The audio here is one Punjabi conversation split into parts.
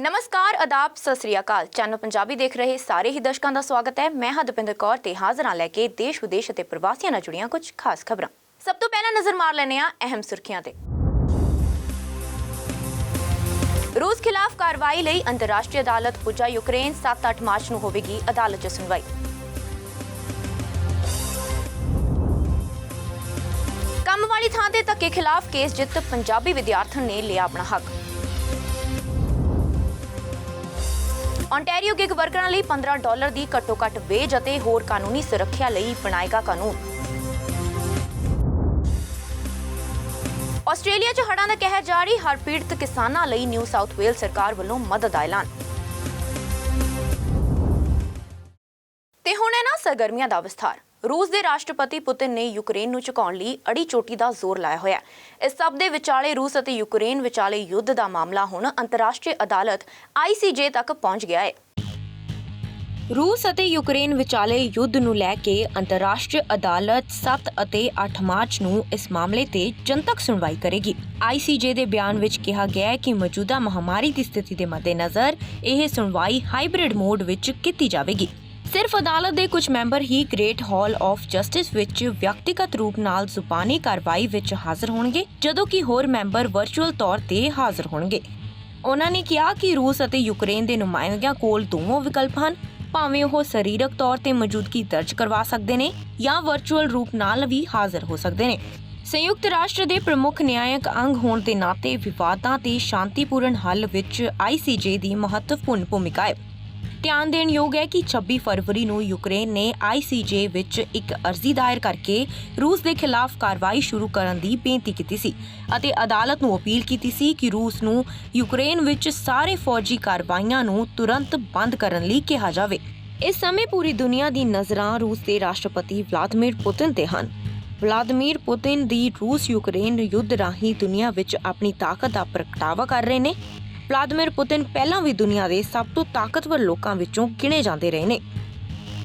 ਨਮਸਕਾਰ, ਆਦਾਬ, ਸਤਿ ਸ੍ਰੀ ਅਕਾਲ। ਚੈਨਲ ਪੰਜਾਬੀ ਦੇਖ ਰਹੇ ਸਾਰੇ ਹੀ ਦਰਸ਼ਕਾਂ ਦਾ ਸਵਾਗਤ ਹੈ। ਮੈਂ ਹਰਦਿਪਿੰਦਰ ਕੌਰ ਤੇ ਹਾਜ਼ਰ ਹਾਂ ਲੈ ਕੇ ਦੇਸ਼ ਵਿਦੇਸ਼ ਅਤੇ ਪ੍ਰਵਾਸੀਆਂ ਨਾਲ ਜੁੜੀਆਂ ਕੁਝ ਖਾਸ ਖਬਰਾਂ। ਸਭ ਤੋਂ ਪਹਿਲਾਂ ਨਜ਼ਰ ਮਾਰ ਲੈਂਦੇ ਹਾਂ ਅਹਿਮ ਸੁਰਖੀਆਂ ਤੇ। ਰੂਸ ਖਿਲਾਫ ਕਾਰਵਾਈ ਲਈ ਅੰਤਰਰਾਸ਼ਟਰੀ ਅਦਾਲਤ ਪੁੱਜਾ ਯੂਕਰੇਨ। 7-8 ਮਾਰਚ ਨੂੰ ਹੋਵੇਗੀ ਅਦਾਲਤ 'ਚ ਸੁਣਵਾਈ। ਕੰਮ ਵਾਲੀ ਥਾਂ ਤੇ ਧੱਕੇ ਖਿਲਾਫ ਕੇਸ ਜਿੱਤ, ਪੰਜਾਬੀ ਵਿਦਿਆਰਥਣ ਨੇ ਲਿਆ ਆਪਣਾ ਹੱਕ। ਓਨਟਾਰੀਓ ਗਿਗ ਵਰਕਰਾਂ ਲਈ $15 ਦੀ ਘੱਟੋ-ਘੱਟ ਵੇਜ ਅਤੇ ਹੋਰ ਕਾਨੂੰਨੀ ਸੁਰੱਖਿਆ ਲਈ ਬਣਾਏਗਾ ਕਾਨੂੰਨ। ਆਸਟ੍ਰੇਲੀਆ 'ਚ ਹੜ੍ਹਾਂ ਦਾ ਕਹਿਰ ਜਾਰੀ, ਹੜ੍ਹ ਪੀੜਤ ਕਿਸਾਨਾਂ ਲਈ ਨਿਊ ਸਾਊਥ ਵੇਲ ਸਰਕਾਰ ਵੱਲੋਂ ਮਦਦ ਦਾ ਐਲਾਨ। ਤੇ ਹੁਣ ਇਹਨਾਂ ਸਰਗਰਮੀਆਂ ਦਾ ਵਿਸਥਾਰ। ਰੂਸ ਦੇ ਰਾਸ਼ਟਰਪਤੀ ਪੁਤਿਨ ਨੇ ਯੂਕਰੇਨ ਨੂੰ ਝੁਕਾਉਣ ਲਈ ਅੜੀ ਚੋਟੀ ਦਾ ਜ਼ੋਰ ਲਾਇਆ ਹੋਇਆ। ਇਸ ਸਭ ਦੇ ਵਿਚਾਲੇ ਰੂਸ ਅਤੇ ਯੂਕਰੇਨ ਵਿਚਾਲੇ ਯੁੱਧ ਦਾ ਮਾਮਲਾ ਹੁਣ ਅੰਤਰਰਾਸ਼ਟਰੀ ਅਦਾਲਤ ICJ ਤੱਕ ਪਹੁੰਚ ਗਿਆ ਹੈ। ਰੂਸ ਅਤੇ ਯੂਕਰੇਨ ਵਿਚਾਲੇ ਯੁੱਧ ਨੂੰ ਲੈ ਕੇ ਅੰਤਰਰਾਸ਼ਟਰੀ ਅਦਾਲਤ 7 ਅਤੇ 8 ਮਾਰਚ ਨੂੰ ਇਸ ਮਾਮਲੇ ਤੇ ਜਨਤਕ ਸੁਣਵਾਈ ਕਰੇਗੀ। ICJ ਦੇ ਬਿਆਨ ਵਿੱਚ ਕਿਹਾ ਗਿਆ ਹੈ ਕਿ ਮੌਜੂਦਾ ਮਹਾਮਾਰੀ ਦੀ ਸਥਿਤੀ ਦੇ ਮੱਦੇਨਜ਼ਰ ਇਹ ਸੁਣਵਾਈ ਹਾਈਬ੍ਰਿਡ ਮੋਡ ਵਿੱਚ ਕੀਤੀ ਜਾਵੇਗੀ। ਸਿਰਫ ਅਦਾਲਤ ਦੇ ਕੁਝ member he great hall of justice ਵਿੱਚ ਵਿਅਕਤੀਗਤ ਰੂਪ ਨਾਲ ਜ਼ੁਬਾਨੀ ਕਾਰਵਾਈ ਵਿੱਚ ਹਾਜ਼ਰ ਹੋਣਗੇ, ਜਦੋਂ ਕਿ ਹੋਰ ਮੈਂਬਰ ਵਰਚੁਅਲ ਤੌਰ ਤੇ ਹਾਜ਼ਰ ਹੋਣਗੇ। ਉਹਨਾਂ ਨੇ ਕਿਹਾ ਕਿ ਰੂਸ ਅਤੇ ਯੂਕਰੇਨ ਦੇ ਨੁਮਾਇੰਦਿਆਂ ਕੋਲ ਦੋਵੇਂ ਵਿਕਲਪ ਹਨ, ਭਾਵੇਂ ਉਹ ਸਰੀਰਕ ਤੌਰ ਤੇ ਮੌਜੂਦਗੀ ਦਰਜ ਕਰਵਾ ਸਕਦੇ ਨੇ ਜਾਂ ਵਰਚੁਅਲ ਰੂਪ ਨਾਲ ਵੀ ਹਾਜ਼ਰ ਹੋ ਸਕਦੇ ਨੇ। ਸੰਯੁਕਤ ਰਾਸ਼ਟਰ ਦੇ ਪ੍ਰਮੁੱਖ ਨਿਆਇਕ ਅੰਗ ਹੋਣ ਦੇ ਨਾਤੇ ਵਿਵਾਦਾਂ ਤੇ ਸ਼ਾਂਤੀਪੂਰਨ ਹੱਲ ਵਿੱਚ ICJ ਦੀ ਮਹੱਤਵਪੂਰਨ ਭੂਮਿਕਾ ਹੈ। ਧਿਆਨ ਦੇਣ ਯੋਗ ਹੈ ਕਿ 26 ਫਰਵਰੀ ਨੂੰ ਯੂਕਰੇਨ ਨੇ ICJ ਵਿੱਚ ਇੱਕ ਅਰਜ਼ੀ ਦਾਇਰ ਕਰਕੇ ਰੂਸ ਦੇ ਖਿਲਾਫ ਕਾਰਵਾਈ ਸ਼ੁਰੂ ਕਰਨ ਦੀ ਬੇਨਤੀ ਕੀਤੀ ਸੀ ਅਤੇ ਅਦਾਲਤ ਨੂੰ ਅਪੀਲ ਕੀਤੀ ਸੀ ਕਿ ਰੂਸ ਨੂੰ ਯੂਕਰੇਨ ਵਿੱਚ ਸਾਰੇ ਫੌਜੀ ਕਾਰਵਾਈਆਂ ਨੂੰ ਤੁਰੰਤ ਬੰਦ ਕਰਨ ਲਈ ਕਿਹਾ ਜਾਵੇ। ਇਸ ਸਮੇਂ ਪੂਰੀ ਦੁਨੀਆ ਦੀ ਨਜ਼ਰਾਂ ਰੂਸ ਦੇ ਰਾਸ਼ਟਰਪਤੀ ਵਲਾਦੀਮੀਰ ਪੁਤਿਨ ਤੇ ਹਨ। ਵਲਾਦੀਮੀਰ ਪੁਤਿਨ ਦੀ ਰੂਸ ਯੂਕਰੇਨ ਯੁੱਧ ਰਾਹੀਂ ਦੁਨੀਆ ਵਿੱਚ ਆਪਣੀ ਤਾਕਤ ਦਾ ਪ੍ਰਗਟਾਵਾ ਕਰ ਰਹੇ ਨੇ। ਵਲਾਦੀਮੀਰ ਪੁਤਿਨ ਪਹਿਲਾਂ ਵੀ ਦੁਨੀਆ ਦੇ ਸਭ ਤੋਂ ਤਾਕਤਵਰ ਲੋਕਾਂ ਵਿੱਚੋਂ ਗਿਣੇ ਜਾਂਦੇ ਰਹੇ ਨੇ।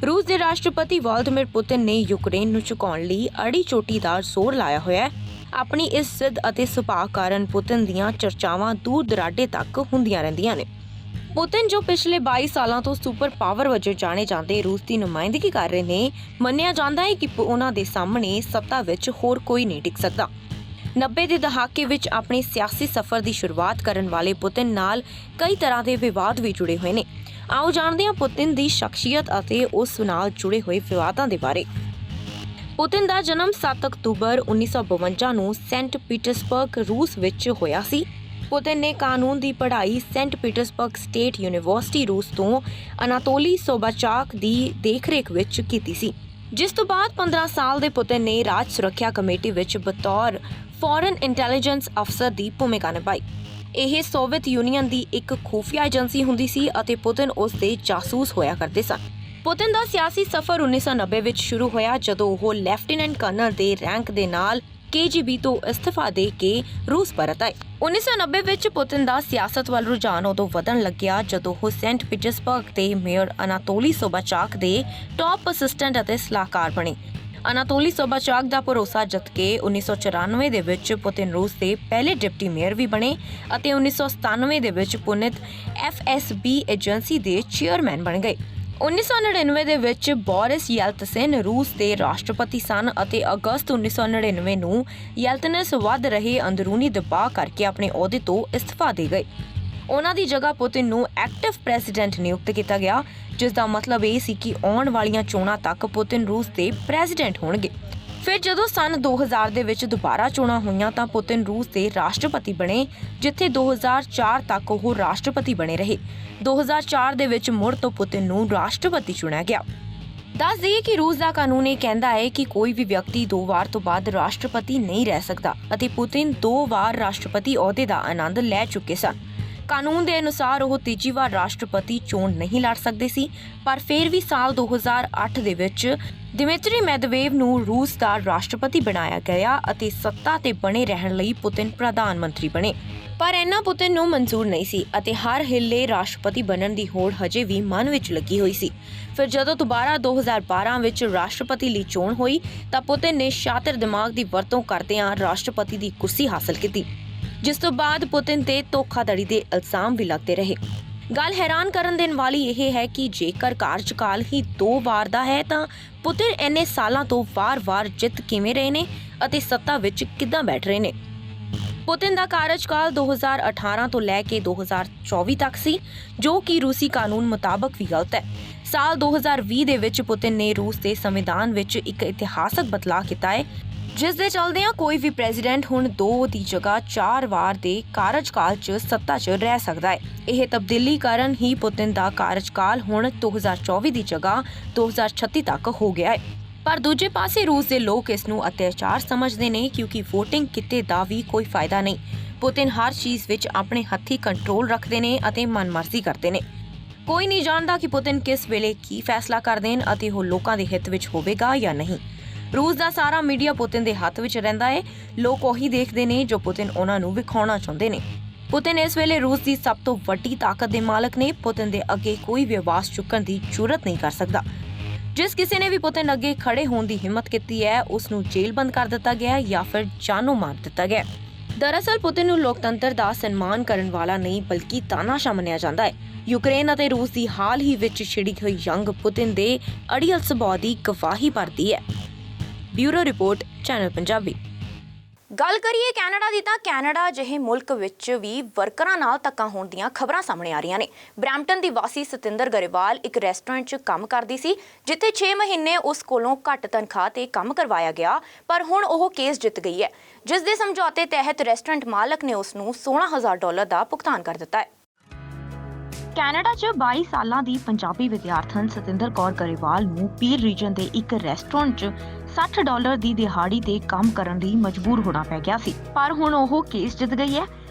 ਰੂਸ ਦੇ ਰਾਸ਼ਟਰਪਤੀ ਵਲਾਦੀਮੀਰ ਪੁਤਿਨ ਨੇ ਯੂਕਰੇਨ ਨੂੰ ਝੁਕਾਉਣ ਲਈ ਅੜੀ ਚੋਟੀ ਦਾ ਜ਼ੋਰ ਲਾਇਆ ਹੋਇਆ ਹੈ। ਆਪਣੀ ਇਸ ਜ਼ਿੱਦ ਅਤੇ ਸੁਭਾਅ ਕਾਰਨ ਪੁਤਿਨ ਦੀਆਂ ਚਰਚਾਵਾਂ ਦੂਰ ਦਰਾਡੇ ਤੱਕ ਹੁੰਦੀਆਂ ਰਹਿੰਦੀਆਂ ਨੇ। ਪੁਤਿਨ ਜੋ ਪਿਛਲੇ 22 ਸਾਲਾਂ ਤੋਂ ਸੁਪਰ ਪਾਵਰ ਵਜੋਂ ਜਾਣੇ ਜਾਂਦੇ ਰੂਸ ਦੀ ਨੁਮਾਇੰਦਗੀ ਕਰ ਰਹੇ ਨੇ, ਮੰਨਿਆ ਜਾਂਦਾ ਹੈ ਕਿ ਉਹਨਾਂ ਦੇ ਸਾਹਮਣੇ ਸੱਤਾ ਵਿੱਚ ਹੋਰ ਕੋਈ ਨਹੀਂ ਟਿਕ ਸਕਦਾ। 90 ਦੇ ਦਹਾਕੇ ਵਿੱਚ ਆਪਣੇ ਸਿਆਸੀ ਸਫ਼ਰ ਦੀ ਸ਼ੁਰੂਆਤ ਕਰਨ ਵਾਲੇ ਪੁਤਿਨ ਨਾਲ ਕਈ ਤਰ੍ਹਾਂ ਦੇ ਵਿਵਾਦ ਵੀ ਜੁੜੇ ਹੋਏ ਨੇ। ਆਓ ਜਾਣਦੇ ਹਾਂ ਪੁਤਿਨ ਦੀ ਸ਼ਖਸੀਅਤ ਅਤੇ ਉਸ ਨਾਲ ਜੁੜੇ ਹੋਏ ਵਿਵਾਦਾਂ ਦੇ ਬਾਰੇ। ਪੁਤਿਨ ਦਾ ਜਨਮ 7 ਅਕਤੂਬਰ 1952 ਨੂੰ ਸੇਂਟ ਪੀਟਰਸਬਰਗ, ਰੂਸ ਵਿੱਚ ਹੋਇਆ ਸੀ। ਪੁਤਿਨ ਨੇ ਕਾਨੂੰਨ ਦੀ ਪੜ੍ਹਾਈ ਸੇਂਟ ਪੀਟਰਸਬਰਗ ਸਟੇਟ ਯੂਨੀਵਰਸਿਟੀ, ਰੂਸ ਤੋਂ ਅਨਾਤੋਲੀ ਸੋਬਾਚਾਕ ਦੀ ਦੇਖਰੇਖ ਵਿੱਚ ਕੀਤੀ ਸੀ, ਜਿਸ ਤੋਂ ਬਾਅਦ 15 ਸਾਲ ਦੇ ਪੁਤਿਨ ਨੇ ਰਾਜ ਸੁਰੱਖਿਆ ਕਮੇਟੀ ਵਿੱਚ ਬਤੌਰ ਫੋਰਨ ਇੰਟੈਲੀਜੈਂਸ ਅਫਸਰ ਦੀ ਭੂਮਿਕਾ ਨਿਭਾਈ। ਇਹ ਸੋਵੀਅਤ ਯੂਨੀਅਨ ਦੀ ਇੱਕ ਖੁਫੀਆ ਏਜੰਸੀ ਹੁੰਦੀ ਸੀ ਅਤੇ ਪੁਤਿਨ ਉਸ ਦੇ ਜਾਸੂਸ ਹੋਇਆ ਕਰਦੇ ਸਨ। ਪੁਤਿਨ ਦਾ ਸਿਆਸੀ ਸਫ਼ਰ 1990 ਵਿੱਚ ਸ਼ੁਰੂ ਹੋਇਆ, ਜਦੋਂ ਉਹ ਲੈਫਟੀਨੈਂਟ ਕਰਨਲ ਦੇ ਰੈਂਕ ਦੇ ਨਾਲ KGB ਤੋਂ ਇਸਤੀਫਾ ਦੇ ਕੇ ਰੂਸ ਪਰਤ ਆਏ। 1990 ਵਿੱਚ ਪੁਤਿਨ ਦਾ ਸਿਆਸਤ ਵੱਲ ਰੁਝਾਨ ਉਦੋਂ ਵਧਣ ਲੱਗਿਆ ਜਦੋਂ ਉਹ ਸੇਂਟ ਪੀਟਰਸਬਰਗ ਦੇ ਮੇਅਰ ਅਨਾਤੋਲੀ ਸੋਬਾਚਾਕ ਦੇ ਟਾਪ ਅਸਿਸਟੈਂਟ ਅਤੇ ਸਲਾਹਕਾਰ ਬਣੇ। ਅਨਾਤੋਲੀ ਸੋਬਾਚਾਕ ਦਾ ਭਰੋਸਾ ਜਿੱਤ ਕੇ 1994 ਦੇ ਵਿੱਚ ਪੁਤਿਨ ਰੂਸ ਦੇ ਪਹਿਲੇ ਡਿਪਟੀ ਮੇਅਰ ਵੀ ਬਣੇ ਅਤੇ 1997 ਦੇ ਵਿੱਚ ਪੁਤਿਨ FSB ਏਜੰਸੀ ਦੇ ਚੇਅਰਮੈਨ ਬਣ ਗਏ। 1999 ਦੇ ਵਿੱਚ ਬੋਰਿਸ ਯੈਲਤਸਿਨ ਰੂਸ ਦੇ ਰਾਸ਼ਟਰਪਤੀ ਸਨ ਅਤੇ ਅਗਸਤ 1999 ਨੂੰ ਯੈਲਤਸਿਨ ਵੱਧ ਰਹੇ ਅੰਦਰੂਨੀ ਦਬਾਅ ਕਰਕੇ ਆਪਣੇ ਅਹੁਦੇ ਤੋਂ ਇਸਤੀਫਾ ਦੇ ਗਏ। ਉਹਨਾਂ ਦੀ ਜਗ੍ਹਾ ਪੁਤਿਨ ਨੂੰ ਐਕਟਿਵ ਪ੍ਰੈਜ਼ੀਡੈਂਟ ਨਿਯੁਕਤ ਕੀਤਾ ਗਿਆ, ਜਿਸ ਦਾ ਮਤਲਬ ਇਹ ਸੀ ਕਿ ਆਉਣ ਵਾਲੀਆਂ ਚੋਣਾਂ ਤੱਕ ਪੁਤਿਨ ਰੂਸ ਦੇ ਪ੍ਰੈਜ਼ੀਡੈਂਟ ਹੋਣਗੇ। ਫਿਰ ਜਦੋਂ ਸੰਨ 2000 ਦੇ ਵਿੱਚ ਦੁਬਾਰਾ ਚੋਣਾਂ ਹੋਈਆਂ ਤਾਂ ਪੁਤਿਨ ਰੂਸ ਦੇ ਰਾਸ਼ਟਰਪਤੀ ਬਣੇ, ਜਿੱਥੇ 2004 ਤੱਕ ਉਹ ਰਾਸ਼ਟਰਪਤੀ ਬਣੇ ਰਹੇ। 2004 ਦੇ ਵਿੱਚ ਮੁੜ ਤੋਂ ਪੁਤਿਨ ਨੂੰ ਰਾਸ਼ਟਰਪਤੀ ਚੁਣਿਆ ਗਿਆ। ਦੱਸ ਦਈਏ ਕਿ ਰੂਸ ਦਾ ਕਾਨੂੰਨ ਇਹ ਕਹਿੰਦਾ ਹੈ ਕਿ ਕੋਈ ਵੀ ਵਿਅਕਤੀ 2 ਵਾਰ ਤੋਂ ਬਾਅਦ ਰਾਸ਼ਟਰਪਤੀ ਨਹੀਂ ਰਹਿ ਸਕਦਾ ਅਤੇ ਪੁਤਿਨ 2 ਵਾਰ ਰਾਸ਼ਟਰਪਤੀ ਅਹੁਦੇ ਦਾ ਆਨੰਦ ਲੈ ਚੁੱਕੇ ਸਨ। ਕਾਨੂੰਨ ਦੇ ਅਨੁਸਾਰ ਉਹ ਤੀਜੀ ਵਾਰ ਰਾਸ਼ਟਰਪਤੀ ਚੋਣ ਨਹੀਂ ਲੜ ਸਕਦੇ ਸੀ, ਪਰ ਫਿਰ ਵੀ ਸਾਲ 2008 ਦੇ ਵਿੱਚ ਦਿਮਿਤਰੀ ਮੈਦਵੇਵ ਨੂੰ ਰੂਸ ਦਾ ਰਾਸ਼ਟਰਪਤੀ ਬਣਾਇਆ ਗਿਆ ਅਤੇ ਸੱਤਾ ਤੇ ਬਣੇ ਰਹਿਣ ਲਈ ਪੁਤਿਨ ਪ੍ਰਧਾਨ ਮੰਤਰੀ ਬਣੇ। ਪਰ ਇਹਨਾਂ ਪੁਤਿਨ ਨੂੰ ਮਨਜ਼ੂਰ ਨਹੀਂ ਸੀ ਅਤੇ ਹਰ ਹਿੱਲੇ ਰਾਸ਼ਟਰਪਤੀ ਬਣਨ ਦੀ ਹੋੜ ਹਜੇ ਵੀ ਮਨ ਵਿੱਚ ਲੱਗੀ ਹੋਈ ਸੀ। ਫਿਰ ਜਦੋਂ ਦੁਬਾਰਾ 2012 ਵਿੱਚ ਰਾਸ਼ਟਰਪਤੀ ਲਈ ਚੋਣ ਹੋਈ ਤਾਂ ਪੁਤਿਨ ਨੇ ਸ਼ਾਤਰ ਦਿਮਾਗ ਦੀ ਵਰਤੋਂ ਕਰਦਿਆਂ ਰਾਸ਼ਟਰਪਤੀ ਦੀ ਕੁਰਸੀ ਹਾਸਲ ਕੀਤੀ। ਜਿਸ ਤੋਂ ਬਾਅਦ ਪੁਤਿਨ ਤੇ ਧੋਖਾਧੜੀ ਦੇ ਇਲਜ਼ਾਮ ਵੀ ਲੱਗਦੇ ਰਹੇ। ਗੱਲ ਹੈਰਾਨ ਕਰਨ ਦੇਣ ਵਾਲੀ ਇਹ ਹੈ ਕਿ ਜੇਕਰ ਕਾਰਜਕਾਲ ਹੀ 2 ਵਾਰ ਦਾ ਹੈ ਤਾਂ ਪੁਤਿਨ ਇੰਨੇ ਸਾਲਾਂ ਤੋਂ ਵਾਰ-ਵਾਰ ਜਿੱਤ ਕਿਵੇਂ ਰਹੇ ਨੇ ਅਤੇ ਸੱਤਾ ਵਿੱਚ ਕਿੱਦਾਂ ਬੈਠ ਰਹੇ ਨੇ। ਪੁਤਿਨ ਦਾ ਕਾਰਜਕਾਲ 2018 ਤੋਂ ਲੈ ਕੇ 2024 ਤੱਕ ਸੀ, ਜੋ ਕਿ ਰੂਸੀ ਕਾਨੂੰਨ ਮੁਤਾਬਕ ਵੀ ਗਲਤ ਹੈ। ਸਾਲ 2020 ਦੇ ਵਿੱਚ ਪੁਤਿਨ ਨੇ ਰੂਸ ਦੇ ਸੰਵਿਧਾਨ ਵਿੱਚ ਇੱਕ ਇਤਿਹਾਸਕ ਬਦਲਾਅ ਕੀਤਾ ਹੈ, ਜਿਸ ਦੇ ਚੱਲਦਿਆਂ ਕੋਈ ਵੀ ਪ੍ਰੈਜ਼ੀਡੈਂਟ ਹੁਣ 2 ਦੀ ਜਗ੍ਹਾ 4 ਵਾਰ ਦੇ ਕਾਰਜਕਾਲ 'ਚ ਸੱਤਾ 'ਚ ਰਹਿ ਸਕਦਾ ਹੈ। ਇਹ ਤਬਦੀਲੀ ਕਾਰਨ ਹੀ ਪੁਤਿਨ ਦਾ ਕਾਰਜਕਾਲ ਹੁਣ 2024 ਦੀ ਜਗ੍ਹਾ 2036 ਤੱਕ ਹੋ ਗਿਆ ਹੈ। ਪਰ ਦੂਜੇ ਪਾਸੇ ਰੂਸ ਦੇ ਲੋਕ ਇਸ ਨੂੰ ਅਤਿਆਚਾਰ ਸਮਝਦੇ ਨੇ, ਕਿਉਂਕਿ VOTING ਕੀਤੇ ਦਾ ਵੀ ਕੋਈ ਫਾਇਦਾ ਨਹੀਂ। ਪੁਤਿਨ ਹਰ ਚੀਜ਼ ਵਿੱਚ ਆਪਣੇ ਹੱਥੀ ਕੰਟਰੋਲ ਰੱਖਦੇ ਨੇ ਅਤੇ ਮਨਮਰਜ਼ੀ ਕਰਦੇ ਨੇ। ਕੋਈ ਨਹੀਂ ਜਾਣਦਾ ਕਿ ਪੁਤਿਨ ਕਿਸ ਵੇਲੇ ਕੀ ਫੈਸਲਾ ਕਰ ਦੇਣ ਅਤੇ ਉਹ ਲੋਕਾਂ ਦੇ ਹਿੱਤ ਵਿੱਚ ਹੋਵੇਗਾ ਜਾਂ ਨਹੀਂ। ਰੂਸ ਦਾ ਸਾਰਾ ਮੀਡੀਆ ਪੁਤਿਨ ਦੇ ਹੱਥ ਵਿੱਚ ਰਹਿੰਦਾ ਹੈ। ਲੋਕ ਉਹੀ ਦੇਖਦੇ ਨੇ ਜੋ ਪੁਤਿਨ ਉਹਨਾਂ ਨੂੰ ਵਿਖਾਉਣਾ ਚਾਹੁੰਦੇ ਨੇ। ਪੁਤਿਨ ਇਸ ਵੇਲੇ ਰੂਸ ਦੀ ਸਭ ਤੋਂ ਵੱਡੀ ਤਾਕਤ ਦੇ ਮਾਲਕ ਨੇ। ਪੁਤਿਨ ਦੇ ਅੱਗੇ ਕੋਈ ਵੀ ਆਵਾਜ਼ ਚੁੱਕਣ ਦੀ ਜੁਰਤ ਨਹੀਂ ਕਰ ਸਕਦਾ। ਜਿਸ ਕਿਸੇ ਨੇ ਵੀ ਪੁਤਿਨ ਅੱਗੇ ਖੜੇ ਹੋਣ ਦੀ ਹਿੰਮਤ ਕੀਤੀ ਹੈ, ਉਸ ਨੂੰ ਜੇਲ੍ਹ ਬੰਦ ਕਰ ਦਿੱਤਾ ਗਿਆ ਜਾਂ ਫਿਰ ਜਾਨੋਂ ਮਾਰ ਦਿੱਤਾ ਗਿਆ। ਦਰਅਸਲ ਪੁਤਿਨ ਨੂੰ ਲੋਕਤੰਤਰ ਦਾ ਸਨਮਾਨ ਕਰਨ ਵਾਲਾ ਨਹੀਂ ਬਲਕਿ ਤਾਨਾਸ਼ਾਹ ਮੰਨਿਆ ਜਾਂਦਾ ਹੈ। ਯੂਕਰੇਨ ਅਤੇ ਰੂਸ ਦੀ ਹਾਲ ਹੀ ਵਿੱਚ ਛਿੜੀ ਹੋਈ ਜੰਗ ਪੁਤਿਨ ਦੇ ਅੜੀਅਲ ਸੁਭਾਅ ਦੀ ਗਵਾਹੀ ਭਰਦੀ ਹੈ। Bureau report, channel Punjabi. ਗੱਲ ਕਰੀਏ ਕੈਨੇਡਾ ਦੀ ਤਾਂ ਕੈਨੇਡਾ ਜਿਹੇ ਮੁਲਕ ਵਿੱਚ ਵੀ ਵਰਕਰਾਂ ਨਾਲ ਧੱਕਾ ਹੋਣ ਦੀਆਂ ਖਬਰਾਂ ਸਾਹਮਣੇ ਆ ਰਹੀਆਂ ਨੇ। ਬਰੈਂਪਟਨ ਦੀ ਵਾਸੀ ਸਤਿੰਦਰ ਗਰੇਵਾਲ ਇੱਕ ਰੈਸਟੋਰੈਂਟ 'ਚ ਕੰਮ ਕਰਦੀ ਸੀ, ਜਿੱਥੇ 6 ਮਹੀਨੇ ਉਸ ਕੋਲੋਂ ਘੱਟ ਤਨਖਾਹ ਤੇ ਕੰਮ ਕਰਵਾਇਆ ਗਿਆ, ਪਰ ਹੁਣ ਉਹ ਕੇਸ ਜਿੱਤ ਗਈ ਹੈ, ਜਿਸ ਦੇ ਸਮਝੌਤੇ ਤਹਿਤ ਰੈਸਟੋਰੈਂਟ ਮਾਲਕ ਨੇ ਉਸ ਨੂੰ $16,000 ਦਾ ਭੁਗਤਾਨ ਕਰ ਦਿੱਤਾ ਹੈ। ਕੈਨੇਡਾ 'ਚ 22 ਸਾਲਾਂ ਦੀ ਪੰਜਾਬੀ ਵਿਦਿਆਰਥਣ ਸਤਿੰਦਰ ਕੌਰ ਗਰੇਵਾਲ ਨੂੰ ਪੀਲ ਰੀਜਨ ਦੇ ਇੱਕ ਰੈਸਟੋਰੈਂਟ 'ਚ $60 ਦੀ ਦਿਹਾੜੀ ਤੇ ਕੰਮ ਕਰਨ ਲਈ ਮਜਬੂਰ ਹੋਣਾ ਪੈ ਗਿਆ ਸੀ, ਪਰ ਹੁਣ ਉਹ ਕੇਸ ਜਿੱਤ ਗਈ ਹੈ,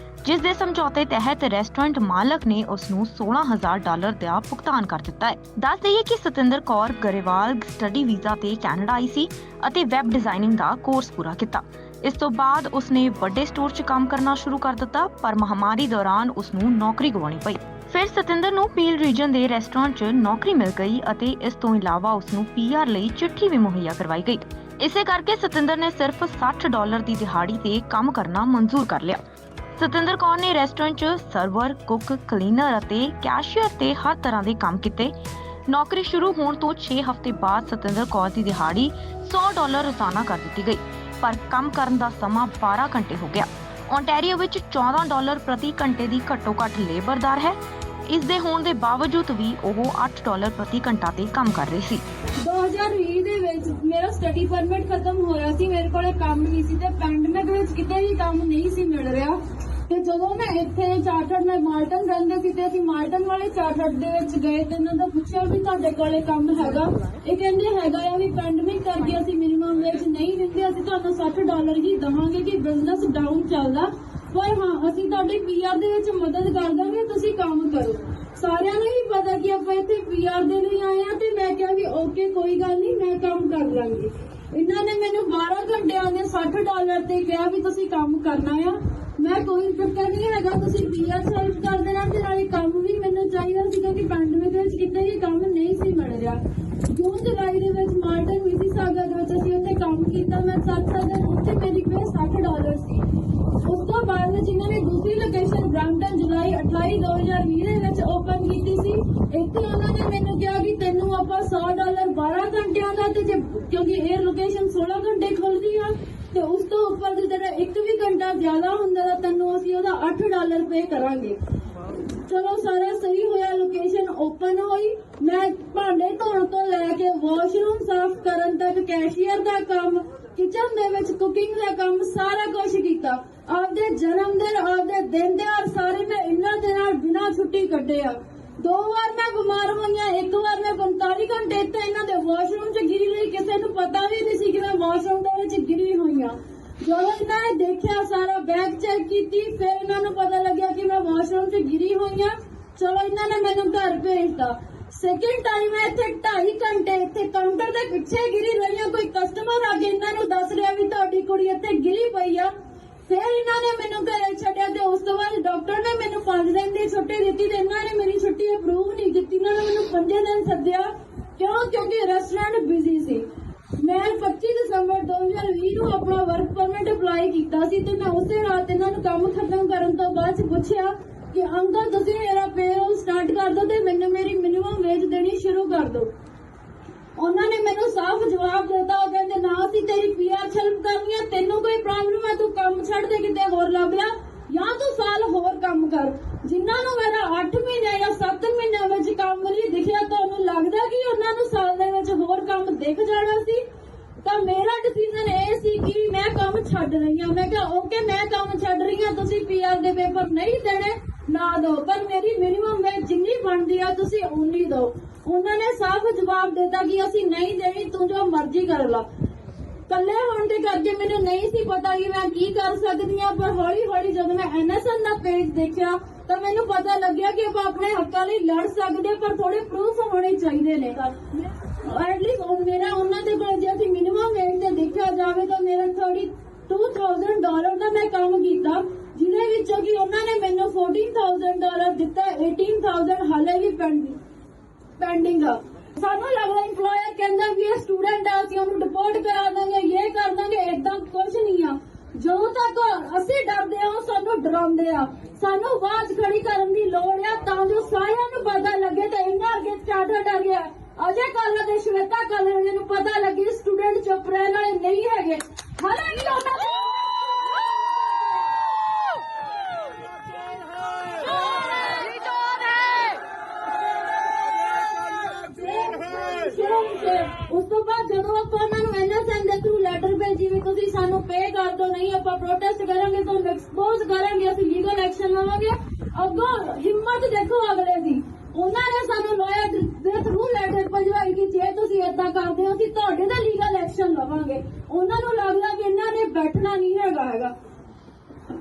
ਜਿਸ ਦੇ ਸਮਝੌਤੇ ਤਹਿਤ ਰੈਸਟੋਰੈਂਟ ਮਾਲਕ ਨੇ ਉਸ ਨੂੰ $16,000 ਦਾ ਭੁਗਤਾਨ ਕਰ ਦਿੱਤਾ ਹੈ। ਦੱਸ ਦਈਏ ਕਿ ਸਤਿੰਦਰ ਕੌਰ ਗਰੇਵਾਲ ਸਟੱਡੀ ਵੀਜ਼ਾ ਤੇ ਕੈਨੇਡਾ ਆਈ ਸੀ ਅਤੇ ਵੈਬ ਡਿਜ਼ਾਈਨਿੰਗ ਦਾ ਕੋਰਸ ਪੂਰਾ ਕੀਤਾ। ਇਸ ਤੋਂ ਬਾਅਦ ਉਸਨੇ ਵੱਡੇ ਸਟੋਰ 'ਚ ਕੰਮ ਕਰਨਾ ਸ਼ੁਰੂ ਕਰ ਦਿੱਤਾ, ਪਰ ਮਹਾਮਾਰੀ ਦੌਰਾਨ ਉਸ ਨੂੰ ਨੌਕਰੀ ਗਵਾਉਣੀ ਪਈ। ਫਿਰ ਸਤਿੰਦਰ ਨੂੰ ਪੀਲ ਰੀਜਨ ਦੇ ਰੈਸਟੋਰੈਂਟ 'ਚ ਨੌਕਰੀ ਮਿਲ ਗਈ ਅਤੇ ਇਸ ਤੋਂ ਇਲਾਵਾ ਉਸ ਨੂੰ PR ਲਈ ਚਿੱਠੀ ਵੀ ਮੁਹੱਈਆ ਕਰਵਾਈ ਗਈ। ਇਸੇ ਕਰਕੇ ਸਤਿੰਦਰ ਨੇ ਸਿਰਫ $60 ਦੀ ਦਿਹਾੜੀ ਤੇ ਕੰਮ ਕਰਨਾ ਮਨਜ਼ੂਰ ਕਰ ਲਿਆ। ਸਤਿੰਦਰ ਕੌਰ ਨੇ ਰੈਸਟੋਰੈਂਟ 'ਚ ਸਰਵਰ, ਕੁੱਕ, ਕਲੀਨਰ ਅਤੇ ਕੈਸ਼ੀਅਰ ਤੇ ਹਰ ਤਰ੍ਹਾਂ ਦੇ ਕੰਮ ਕੀਤੇ। ਨੌਕਰੀ ਸ਼ੁਰੂ ਹੋਣ ਤੋਂ 6 ਹਫ਼ਤੇ ਬਾਅਦ ਸਤਿੰਦਰ ਕੌਰ ਦੀ ਦਿਹਾੜੀ $100 ਰੋਜ਼ਾਨਾ ਕਰ ਦਿੱਤੀ ਗਈ, ਪਰ ਕੰਮ ਕਰਨ ਦਾ ਸਮਾਂ 12 ਘੰਟੇ ਹੋ ਗਿਆ। ਓਨਟਾਰੀਓ ਵਿੱਚ $14 ਪ੍ਰਤੀ ਘੰਟੇ ਦੀ ਘੱਟੋ-ਘੱਟ ਲੇਬਰ ਦਰ ਹੈ। ਇਸ ਦੇ ਹੋਣ ਦੇ ਬਾਵਜੂਦ ਵੀ ਉਹ $8 ਪ੍ਰਤੀ ਘੰਟਾ ਤੇ ਕੰਮ ਕਰ ਰਹੀ ਸੀ। 2020 ਦੇ ਵਿੱਚ ਮੇਰਾ ਸਟੱਡੀ ਪਰਮਿਟ ਖਤਮ ਹੋਇਆ ਸੀ, ਮੇਰੇ ਕੋਲੇ ਕੰਮ ਨਹੀਂ ਸੀ ਤੇ ਪੈਂਡੇਮਿਕ ਵਿੱਚ ਕਿਤੇ ਵੀ ਕੰਮ ਨਹੀਂ ਸੀ ਮਿਲ ਰਿਹਾ। ਤੇ ਜਦੋਂ ਮੈਂ ਇੱਥੇ ਚਾਰਟਰਡ ਮੈਂ ਮਾਲਟਨ ਰਹਿੰਦੇ ਸੀ ਤੇ ਅਸੀਂ ਮਾਲਟਨ ਵਾਲੇ ਚਾਰਟਰਡ ਦੇ ਵਿੱਚ ਗਏ ਤੇ ਇਹਨਾਂ ਦਾ ਪੁੱਛਿਆ ਵੀ ਤੁਹਾਡੇ ਕੋਲੇ ਕੰਮ ਹੈਗਾ। ਇਹ ਕਹਿੰਦੇ ਹੈਗਾ ਆ ਵੀ ਪੈਂਡੇਮਿਕ ਕਰਕੇ ਅਸੀਂ ਮਿਨੀਮਮ ਵੇਜ ਨਹੀਂ ਦਿੰਦੇ, ਅਸੀਂ ਤੁਹਾਨੂੰ $60 ਹੀ ਦਵਾਂਗੇ ਕਿ ਬਿਜ਼ਨਸ ਡਾਊਨ ਚੱਲਦਾ, ਪਰ ਹਾਂ ਅਸੀਂ ਤੁਹਾਡੀ PR ਦੇ ਵਿੱਚ ਮਦਦ ਕਰ ਦਾਂਗੇ, ਤੁਸੀਂ ਕੰਮ ਕਰੋ। ਸਾਰਿਆਂ ਨੂੰ ਹੀ ਪਤਾ ਕਿ ਆਪਾਂ ਇੱਥੇ PR ਦੇ ਲਈ ਆਏ ਆ ਤੇ ਮੈਂ ਕਿਹਾ ਵੀ ਓਕੇ ਕੋਈ ਗੱਲ ਨਹੀਂ, ਮੈਂ ਕੰਮ ਕਰ ਲਾਂਗੀ। ਇਹਨਾਂ ਨੇ ਮੈਨੂੰ 12 ਘੰਟਿਆਂ ਦੇ $60 ਤੇ ਕਿਹਾ ਵੀ ਤੁਸੀਂ ਕੰਮ ਕਰਨਾ ਆ। ਮੈਂ ਕੋਈ ਚੱਕਰ ਨਹੀਂ ਹੈਗਾ, ਤੁਸੀਂ PR ਸੈਲਫ ਕਰ ਦੇਣਾ ਤੇ ਨਾਲੇ ਕੰਮ ਵੀ ਮੈਨੂੰ ਚਾਹੀਦਾ ਸੀ ਕਿਉਂਕਿ ਪੈਂਡੇਮਿਕ ਵਿੱਚ ਕਿਤੇ ਵੀ ਕੰਮ ਨਹੀਂ ਸੀ ਮਿਲ ਰਿਹਾ। ਜੂਨ ਜੁਲਾਈ ਦੇ ਵਿੱਚ ਮਾਲਟਨ ਮਿਸੀਸਾਗਾ ਦੇ ਵਿੱਚ ਅਸੀਂ ਉੱਥੇ ਕੰਮ ਕੀਤਾ। ਮੈਂ 7 ਦਿਨ ਉੱਥੇ ਮੇਰੀ ਪੇ $60 ਸੀ। ਉਸ ਤੋਂ ਬਾਅਦ ਵਿੱਚ ਇਹਨਾਂ ਨੇ ਦੂਸਰੀ ਲੋਕੇਸ਼ਨ ਬਰੈਂਪਟਨ ਜੁਲਾਈ 28, 2020 ਦੇ ਵਿੱਚ ਓਪਨ ਕੀਤੀ ਸੀ। ਇੱਥੇ ਉਹਨਾਂ ਨੇ ਮੈਨੂੰ ਕਿਹਾ ਕਿ ਤੈਨੂੰ ਆਪਾਂ $100 12 ਘੰਟਿਆਂ ਦਾ ਤੇ ਕਿਉਂਕਿ ਇਹ ਲੋਕੇਸ਼ਨ 16 ਘੰਟੇ ਖੁੱਲਦੀ ਆ ਤੇ ਉਸ ਤੋਂ ਉੱਪਰ ਜੇ ਤੇਰਾ ਇੱਕ ਵੀ ਘੰਟਾ ਜ਼ਿਆਦਾ ਹੁੰਦਾ ਤਾਂ ਤੈਨੂੰ ਅਸੀਂ ਉਹਦਾ $8 ਪੇ ਕਰਾਂਗੇ। ਚਲੋ ਸਾਰਾ ਸਹੀ ਹੋਇਆ, ਲੋਕੇਸ਼ਨ ਓਪਨ ਹੋਈ। ਮੈਂ ਭਾਂਡੇ ਧੋਣ ਤੋਂ ਲੈ ਕੇ ਵਾਸ਼ਰੂਮ ਸਾਫ਼ ਕਰਨ ਤੱਕ, ਕੈਸ਼ੀਅਰ ਦਾ ਕੰਮ, ਕਿਚਨ ਦੇ ਵਿੱਚ ਕੁਕਿੰਗ ਦਾ ਕੰਮ, ਸਾਰਾ ਕੁਝ ਕੀਤਾ। ਆਪਦੇ ਜਨਮ ਦਿਨ, ਆਪਦੇ ਦਿਨ ਤਿਉਹਾਰ ਸਾਰੇ ਮੈਂ ਇਹਨਾਂ ਦੇ ਨਾਲ ਬਿਨਾਂ ਛੁੱਟੀ ਕੱਢੇ ਆ। 2 ਵਾਰ ਮੈਂ ਬਿਮਾਰ ਹੋਈਆਂ, 1 ਵਾਰ ਮੈਂ 45 ਘੰਟੇ ਇੱਥੇ ਇਹਨਾਂ ਦੇ ਵਾਸ਼ਰੂਮ 'ਚ ਗਿਰੀ ਰਹੀ। ਕਿਸੇ ਨੂੰ ਪਤਾ ਵੀ ਨਹੀਂ ਸੀ ਕਿ ਮੈਂ ਵਾਸ਼ਰੂਮ ਦੇ ਵਿੱਚ ਗਿਰੀ ਹੋਈ ਆ। ਜਦੋਂ ਇਹਨਾਂ ਨੇ ਦੇਖਿਆ, ਸਾਰਾ ਬੈਗ ਚੈੱਕ ਕੀਤੀ, ਫਿਰ ਇਹਨਾਂ ਨੂੰ ਪਤਾ ਲੱਗਿਆ ਕਿ ਮੈਂ ਵਾਸ਼ਰੂਮ 'ਚ ਗਿਰੀ ਹੋਈ ਆ। ਚਲੋ ਇਹਨਾਂ ਨੇ ਮੈਨੂੰ ਘਰ ਭੇਜਤਾ। ਸੈਕਿੰਡ ਟਾਈਮ ਮੈਂ ਇੱਥੇ 2.5 ਘੰਟੇ ਇੱਥੇ ਕਾਊਂਟਰ ਦੇ ਪਿੱਛੇ ਗਿਰੀ ਰਹੀ ਆ। ਕੋਈ ਕਸਟਮਰ ਆ ਕੇ ਇਹਨਾਂ ਨੂੰ ਦੱਸ ਰਿਹਾ ਵੀ ਤੁਹਾਡੀ ਕੁੜੀ ਇੱਥੇ ਗਿਰੀ ਪਈ ਆ। ਫਿਰ ਇਹਨਾਂ ਨੇ ਮੈਨੂੰ ਘਰੇ ਛੱਡਿਆ ਤੇ ਉਸ ਤੋਂ ਬਾਅਦ ਡਾਕਟਰ ਨੇ ਮੈਨੂੰ 5 ਦਿਨ ਦੀ ਛੁੱਟੀ ਦਿੱਤੀ ਤੇ ਇਹਨਾਂ ਨੇ ਮੇਰੀ ਛੁੱਟੀ ਅਪਰੂਵ ਨਹੀਂ ਕੀਤੀ। ਇਹਨਾਂ ਨੇ ਮੈਨੂੰ 5 ਦਿਨ ਸੱਦਿਆ। ਕਿਉਂ? ਕਿਉਂਕਿ ਰੈਸਟੋਰੈਂਟ ਬਿਜ਼ੀ ਸੀ। ਮੈਂ 25 ਦਸੰਬਰ 2020 ਨੂੰ ਆਪਣਾ ਵਰਕ ਪਰਮਿਟ ਅਪਲਾਈ ਕੀਤਾ ਸੀ ਤੇ ਮੈਂ ਉਸੇ ਰਾਤ ਇਹਨਾਂ ਨੂੰ ਕੰਮ ਖਤਮ ਕਰਨ ਤੋਂ ਬਾਅਦ 'ਚ ਪੁੱਛਿਆ ਕਿ ਅੰਕਲ ਤੁਸੀਂ ਮੇਰਾ ਪੇਰੋਲ ਸਟਾਰਟ ਕਰ ਦਿਓ ਤੇ ਮੈਨੂੰ ਮੇਰੀ ਮਿਨੀਮਮ ਵੇਜ ਦੇਣੀ ਸ਼ੁਰੂ ਕਰ ਦਿਓ। ਉਹਨਾਂ ਨੇ ਮੈਨੂੰ ਸਾਫ਼ ਜਵਾਬ ਦਿੱਤਾ, ਉਹ ਕਹਿੰਦੇ ਨਾ ਅਸੀਂ ਤੇਰੀ ਪੀਆਰ ਹੈਲਪ ਕਰਨੀ ਆ, ਤੈਨੂੰ ਕੋਈ ਪ੍ਰੋਬਲਮ ਹੈ ਤੂੰ ਕੰਮ ਛੱਡ ਦੇ ਕਿਤੇ ਹੋਰ ਲੱਭ ਲੈ ਜਾਂ ਤੂੰ ਸਾਲ ਹੋਰ ਕੰਮ ਕਰ। ਜਿਨ੍ਹਾਂ ਨੂੰ ਮੇਰਾ 8 ਮਹੀਨੇ ਜਾਂ 7 ਮਹੀਨਿਆਂ ਵਿੱਚ ਕੰਮ ਨਹੀਂ ਦਿਖਿਆ, ਤੁਹਾਨੂੰ ਲੱਗਦਾ ਕਿ ਉਹਨਾਂ ਨੂੰ ਸਾਲ ਦੇ ਵਿੱਚ ਹੋਰ ਕੰਮ ਦਿਖ ਜਾਣਾ ਸੀ? ਤਾਂ ਮੇਰਾ ਡਿਸੀਜਨ ਇਹ ਸੀ ਕਿ ਮੈਂ ਕੰਮ ਛੱਡ ਰਹੀ ਹਾਂ। ਮੈਂ ਕਿਹਾ ਓਕੇ ਮੈਂ ਕੰਮ ਛੱਡ ਰਹੀ ਹਾਂ, ਤੁਸੀਂ ਪੀਆਰ ਦੇ ਪੇਪਰ ਨਹੀਂ ਦੇਣੇ ਨਾ ਦਿਓ, ਪਰ ਮੇਰੀ ਮਿਨੀਮਮ ਵੇਜ ਜਿੰਨੀ ਬਣਦੀ ਆ ਤੁਸੀਂ ਉਨੀ ਦਿਓ। ਉਹਨਾਂ ਨੇ ਸਾਫ਼ ਜਵਾਬ ਦਿੱਤਾ ਕਿ ਅਸੀਂ ਨਹੀਂ ਦੇਣੀ, ਤੂੰ ਜੋ ਮਰਜ਼ੀ ਕਰ ਲਾ। ਕੱਲੇ ਹੋਣ ਦੇ ਕਰਕੇ ਮੈਨੂੰ ਨਹੀਂ ਸੀ ਪਤਾ ਕਿ ਮੈਂ ਕੀ ਕਰ ਸਕਦੀ ਹਾਂ, ਪਰ ਹੌਲੀ ਹੌਲੀ ਜਦੋਂ ਮੈਂ NSN ਦਾ ਪੇਜ ਦੇਖਿਆ ਤਾਂ ਮੈਨੂੰ ਪਤਾ ਲੱਗਿਆ ਕਿ ਆਪਾਂ ਆਪਣੇ ਹੱਕਾਂ ਲਈ ਲੜ ਸਕਦੇ, ਪਰ ਥੋੜੇ ਪ੍ਰੂਫ ਹੋਣੇ ਚਾਹੀਦੇ ਨੇ। ਐਟਲੀਸਟ ਮੇਰਾ ਉਹਨਾਂ ਦੇ ਕੋਲ ਜੇ ਅਸੀਂ ਮਿਨੀਮਮ ਵੇਜ ਤੇ ਦੇਖਿਆ ਜਾਵੇ ਤਾਂ ਮੇਰਾ $32,000 ਦਾ ਮੈਂ ਕੰਮ ਕੀਤਾ, ਜਿਹਦੇ ਵਿੱਚੋਂ ਕਿ ਉਹਨਾਂ ਨੇ ਮੈਨੂੰ $14,000 ਦਿੱਤਾ, 18,000 ਹਾਲੇ ਵੀ ਪੈਂਡਿੰਗ ਆ। ਸਾਨੂੰ ਲੱਗਦਾ ਇੰਪਲੋਇਰ ਕਹਿੰਦਾ ਵੀ ਇਹ ਸਟੂਡੈਂਟ ਆ, ਅਸੀਂ ਉਹਨੂੰ ਡਿਪੋਰਟ ਕਰਾ ਦਾਂਗੇ, ਇਹ ਕਰ ਦਾਂਗੇ, ਏਦਾਂ ਕੁਝ ਨਹੀਂ ਆ। ਜਦੋਂ ਤੱਕ ਅਸੀਂ ਡਰਦੇ ਆ ਉਹ ਸਾਨੂੰ ਡਰਾਉਂਦੇ ਆ। ਸਾਨੂੰ ਆਵਾਜ਼ ਖੜੀ ਕਰਨ ਦੀ ਲੋੜ ਆ ਤਾਂ ਜੋ ਸਾਰਿਆਂ ਨੂੰ ਪਤਾ ਲੱਗੇ ਤੇ ਇਹਨਾਂ ਅੱਗੇ ਚਾਰਟਰ ਡਰ ਗਿਆ ਅਜੇ ਕਾਲਰ ਤੇ ਸ਼ਵੇਤਾ ਕਾਲਰ ਨੂੰ ਪਤਾ ਲੱਗੇ ਸਟੂਡੈਂਟ ਚੁੱਪ ਰਹਿਣ ਵਾਲੇ ਨਹੀਂ ਹੈਗੇ। ਹਾਲਾਂਕਿ ਉਹਨਾਂ ਉਸ ਤੋਂ ਬਾਅਦ ਜਦੋਂ ਆਪਾਂ ਉਹਨਾਂ ਨੂੰ NSN ਦੇ ਥਰੂ ਲੈਟਰ ਭੇਜੀ ਵੀ ਤੁਸੀਂ ਸਾਨੂੰ ਪੇ ਕਰ ਦੋ, ਨਹੀਂ ਆਪਾਂ ਪ੍ਰੋਟੈਸਟ ਕਰਾਂਗੇ, ਤੁਹਾਨੂੰ ਐਕਸਪੋਜ਼ ਕਰਾਂਗੇ, ਅਸੀਂ ਲੀਗਲ ਐਕਸ਼ਨ ਲਵਾਂਗੇ। ਅੱਗੋਂ ਹਿੰਮਤ ਦੇਖੋ ਅਗਲੇ ਦੀ, ਉਹਨਾਂ ਨੇ ਸਾਨੂੰ ਲਾਇਰ ਦੇ ਥਰੂ ਲੈਟਰ ਭਜਵਾਈ ਕਿ ਜੇ ਤੁਸੀਂ ਏਦਾਂ ਕਰਦੇ ਹੋ ਅਸੀਂ ਤੁਹਾਡੇ ਦਾ ਲੀਗਲ ਐਕਸ਼ਨ ਲਵਾਂਗੇ। ਉਹਨਾਂ ਨੂੰ ਲੱਗਦਾ ਕਿ ਇਹਨਾਂ ਨੇ ਬੈਠਣਾ ਨਹੀਂ ਹੈਗਾ।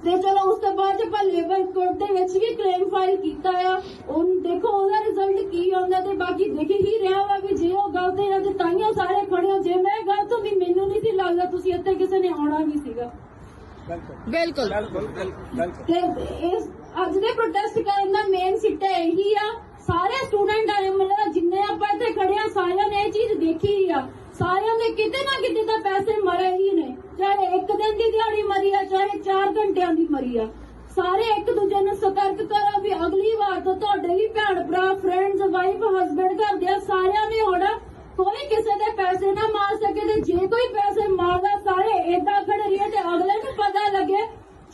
ਤੇ ਚਲੋ ਉਸ ਤੋਂ ਬਾਅਦ ਆਪਾਂ ਲੇਬਰ ਕੋਰਟ ਦੇ ਵਿੱਚ ਵੀ ਕਲੇਮ ਫਾਈਲ ਕੀਤਾ ਆ, ਹੁਣ ਦੇਖੋ ਉਹਦਾ ਰਿਜ਼ਲਟ ਕੀ ਆਉਂਦਾ ਤੇ ਬਾਕੀ ਦੇਖ ਹੀ ਰਿਹਾ ਵਾ ਵੀ ਜੇ ਉਹ ਗਲਤ ਹੈ ਤੇ ਤਾਈਓ ਸਾਰੇ ਖੜੇ ਹੋ। ਜੇ ਮੈਂ ਗਲਤ ਹੁੰਦੀ ਮੈਨੂੰ ਨਹੀਂ ਸੀ ਲੱਗਦਾ ਤੁਸੀਂ ਇੱਥੇ ਕਿਸੇ ਨੇ ਆਉਣਾ ਵੀ ਸੀਗਾ। ਬਿਲਕੁਲ ਤੇ ਇਸ ਅੱਜ ਦੇ ਪ੍ਰੋਟੈਸਟ ਕਰਨ ਦਾ ਮੇਨ ਸਿੱਟਾ ਇਹੀ ਆ। ਸਾਰੇ ਸਟੂਡੈਂਟ ਆਏ ਮਤਲਬ ਜਿੰਨੇ ਆਪਾਂ ਇੱਥੇ ਖੜੇ ਆ ਸਾਰਿਆਂ ਨੇ ਇਹ ਚੀਜ਼ ਦੇਖੀ ਹੀ ਆ, ਸਾਰਿਆਂ ਦੇ ਕਿਤੇ ਨਾ ਕਿਤੇ ਤਾਂ ਪੈਸੇ ਮਰੇ ਹੀ ਨੇ, ਚਾਹੇ ਇੱਕ ਦਿਨ ਦੀ ਦਿਹਾੜੀ ਮਰੀ ਆ ਚਾਹੇ 4 ਘੰਟਿਆਂ ਦੀ ਮਰੀ ਆ। ਸਾਰੇ ਇੱਕ ਦੂਜੇ ਨੂੰ ਸਤਰਕ ਕਰੋ ਵੀ ਅਗਲੀ ਵਾਰ ਤੋਂ ਤੁਹਾਡੇ ਵੀ ਭੈਣ ਭਰਾ ਫਰੈਂਡਸ ਵਾਈਫ ਹਸਬੈਂਡ ਘਰ ਦੇ ਸਾਰਿਆਂ ਨੇ ਹੋਣਾ, ਕੋਈ ਕਿਸੇ ਦੇ ਪੈਸੇ ਨਾ ਮਾਰ ਸਕੇ ਤੇ ਜੇ ਕੋਈ ਪੈਸੇ ਮਾਰਦਾ ਸਾਰੇ ਏਦਾਂ ਖੜੇ ਰਹੀਏ ਤੇ ਅਗਲੇ ਨੂੰ ਪਤਾ ਲੱਗੇ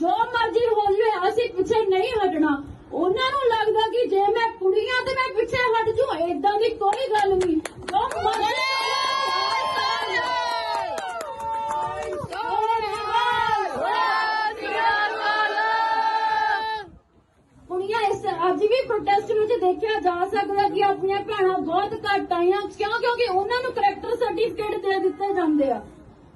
ਜੋ ਮਰਜ਼ੀ ਹੋ ਜਾਵੇ ਅਸੀਂ ਪਿੱਛੇ ਨਹੀਂ ਹਟਣਾ। ਉਹਨਾਂ ਨੂੰ ਲੱਗਦਾ ਕਿ ਜੇ ਮੈਂ ਕੁੜੀਆਂ ਤੇ ਮੈਂ ਪਿੱਛੇ ਹਟ ਜੂ, ਏਦਾਂ ਦੀ ਕੋਈ ਗੱਲ ਨਹੀਂ। ਕੁੜੀਆਂ ਇਸ ਅੱਜ ਵੀ ਪ੍ਰੋਟੈਸਟ ਵਿੱਚ ਦੇਖਿਆ ਜਾ ਸਕਦਾ ਕਿ ਆਪਣੀਆਂ ਭੈਣਾਂ ਬਹੁਤ ਘੱਟ ਆਈਆਂ, ਕਿਉਂਕਿ ਉਹਨਾਂ ਨੂੰ ਕਰੈਕਟਰ ਸਰਟੀਫਿਕੇਟ ਦੇ ਦਿੱਤੇ ਜਾਂਦੇ ਆ।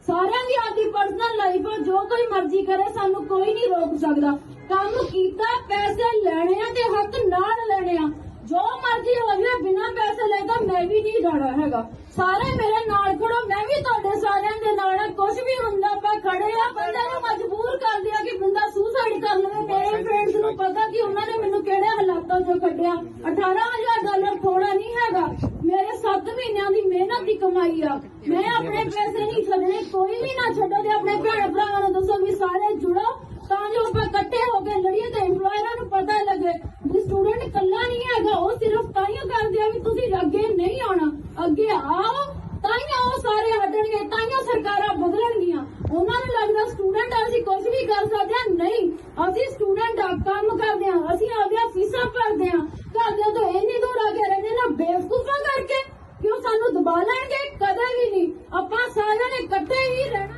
ਸਾਰਿਆਂ ਦੀ ਆਪਦੀ ਪਰਸਨਲ ਲਾਈਫ ਆ, ਜੋ ਕੋਈ ਮਰਜ਼ੀ ਕਰੇ ਸਾਨੂੰ ਕੋਈ ਨਹੀਂ ਰੋਕ ਸਕਦਾ। ਕੰਮ ਕੀਤਾ ਪੈਸੇ ਲੈਣੇ ਆ ਤੇ ਹੱਕ ਨਾਲ ਲੈਣੇ ਆ, ਜੋ ਮਰਜ਼ੀ ਹੋ ਜਾਵੇ ਬਿਨਾਂ ਪੈਸੇ ਲੈ ਤਾਂ ਮੈਂ ਵੀ ਨਹੀਂ ਜਾਣਾ ਹੈਗਾ। ਸਾਰੇ ਮੇਰੇ ਨਾਲ ਖੜੋ, ਮੈਂ ਵੀ ਤੁਹਾਡੇ ਸਾਰਿਆਂ ਦੇ ਨਾਲ ਆ। ਕੁਝ ਵੀ ਹੁੰਦਾ ਆਪਾਂ ਖੜੇ ਆ, ਬੰਦੇ ਨੂੰ ਮਜਬੂਰ ਕਰ ਦਿਆ ਕਿ ਬੰਦਾ ਸੁਸਾਈਡ ਕਰ ਲਵੇ। ਮੇਰੇ ਫਰੈਂਡਸ ਨੂੰ ਪਤਾ ਕਿ ਉਹਨਾਂ ਨੇ ਮੈਨੂੰ ਕਿਹੜੇ ਹਾਲਾਤਾਂ ਚੋਂ ਕੱਢਿਆ। $18,000 ਥੋੜਾ ਨਹੀਂ ਹੈਗਾ, ਮੇਰੇ 7 ਮਹੀਨਿਆਂ ਦੀ ਮਿਹਨਤ ਦੀ ਕਮਾਈ ਆ। ਮੈਂ ਆਪਣੇ ਪੈਸੇ ਨਹੀਂ ਛੱਡਣੇ, ਕੋਈ ਵੀ ਨਾ ਛੱਡੋ ਤੇ ਆਪਣੇ ਭੈਣ ਭਰਾਵਾਂ ਨੂੰ ਦੱਸੋ ਵੀ ਸਾਰੇ ਜੁੜੋ ਤਾਂ ਜੋ ਆਪਾਂ ਇਕੱਠੇ ਹੋ ਕੇ ਲੜੀਏ ਤੇ ਇੰਪਲੋਇਰਾਂ ਨੂੰ ਪਤਾ ਲੱਗੇ ਵੀ ਸਟੂਡੈਂਟ ਇਕੱਲਾ ਨਹੀਂ ਹੈਗਾ, ਉਹ ਸਿਰਫ ਤਾਈਓ ਕਰਦੇ ਆ ਵੀ ਤੁਸੀਂ ਅੱਗੇ ਨਹੀਂ ਆਉਣਾ, ਅੱਗੇ ਆਓ ਤਾਈਓ ਉਹ ਸਾਰੇ ਹਟਣਗੇ, ਤਾਈਓ ਸਰਕਾਰਾਂ ਬਦਲਣਗੀਆਂ। ਉਹਨਾਂ ਨੂੰ ਲੱਗਦਾ ਸਟੂਡੈਂਟ ਅਸੀਂ ਕੁਝ ਵੀ ਕਰ ਸਕਦੇ ਹਾਂ, ਨਹੀਂ ਅਸੀਂ ਸਟੂਡੈਂਟ ਆ, ਕੰਮ ਕਰਦੇ ਹਾਂ, ਅਸੀਂ ਆਪਦੀਆਂ ਫੀਸਾਂ ਭਰਦੇ ਹਾਂ, ਘਰਦਿਆਂ ਤੋਂ ਇੰਨੀ ਦੂਰ ਆ ਕੇ ਰਹਿੰਦੇ ਨਾ ਬੇਵਕੂਫਾਂ ਕਰਕੇ ਕਿ ਉਹ ਸਾਨੂੰ ਦਬਾ ਲੈਣਗੇ, ਕਦੇ ਵੀ ਨਹੀਂ। ਆਪਾਂ ਸਾਰਿਆਂ ਨੇ ਇਕੱਠੇ ਹੀ ਰਹਿਣਾ।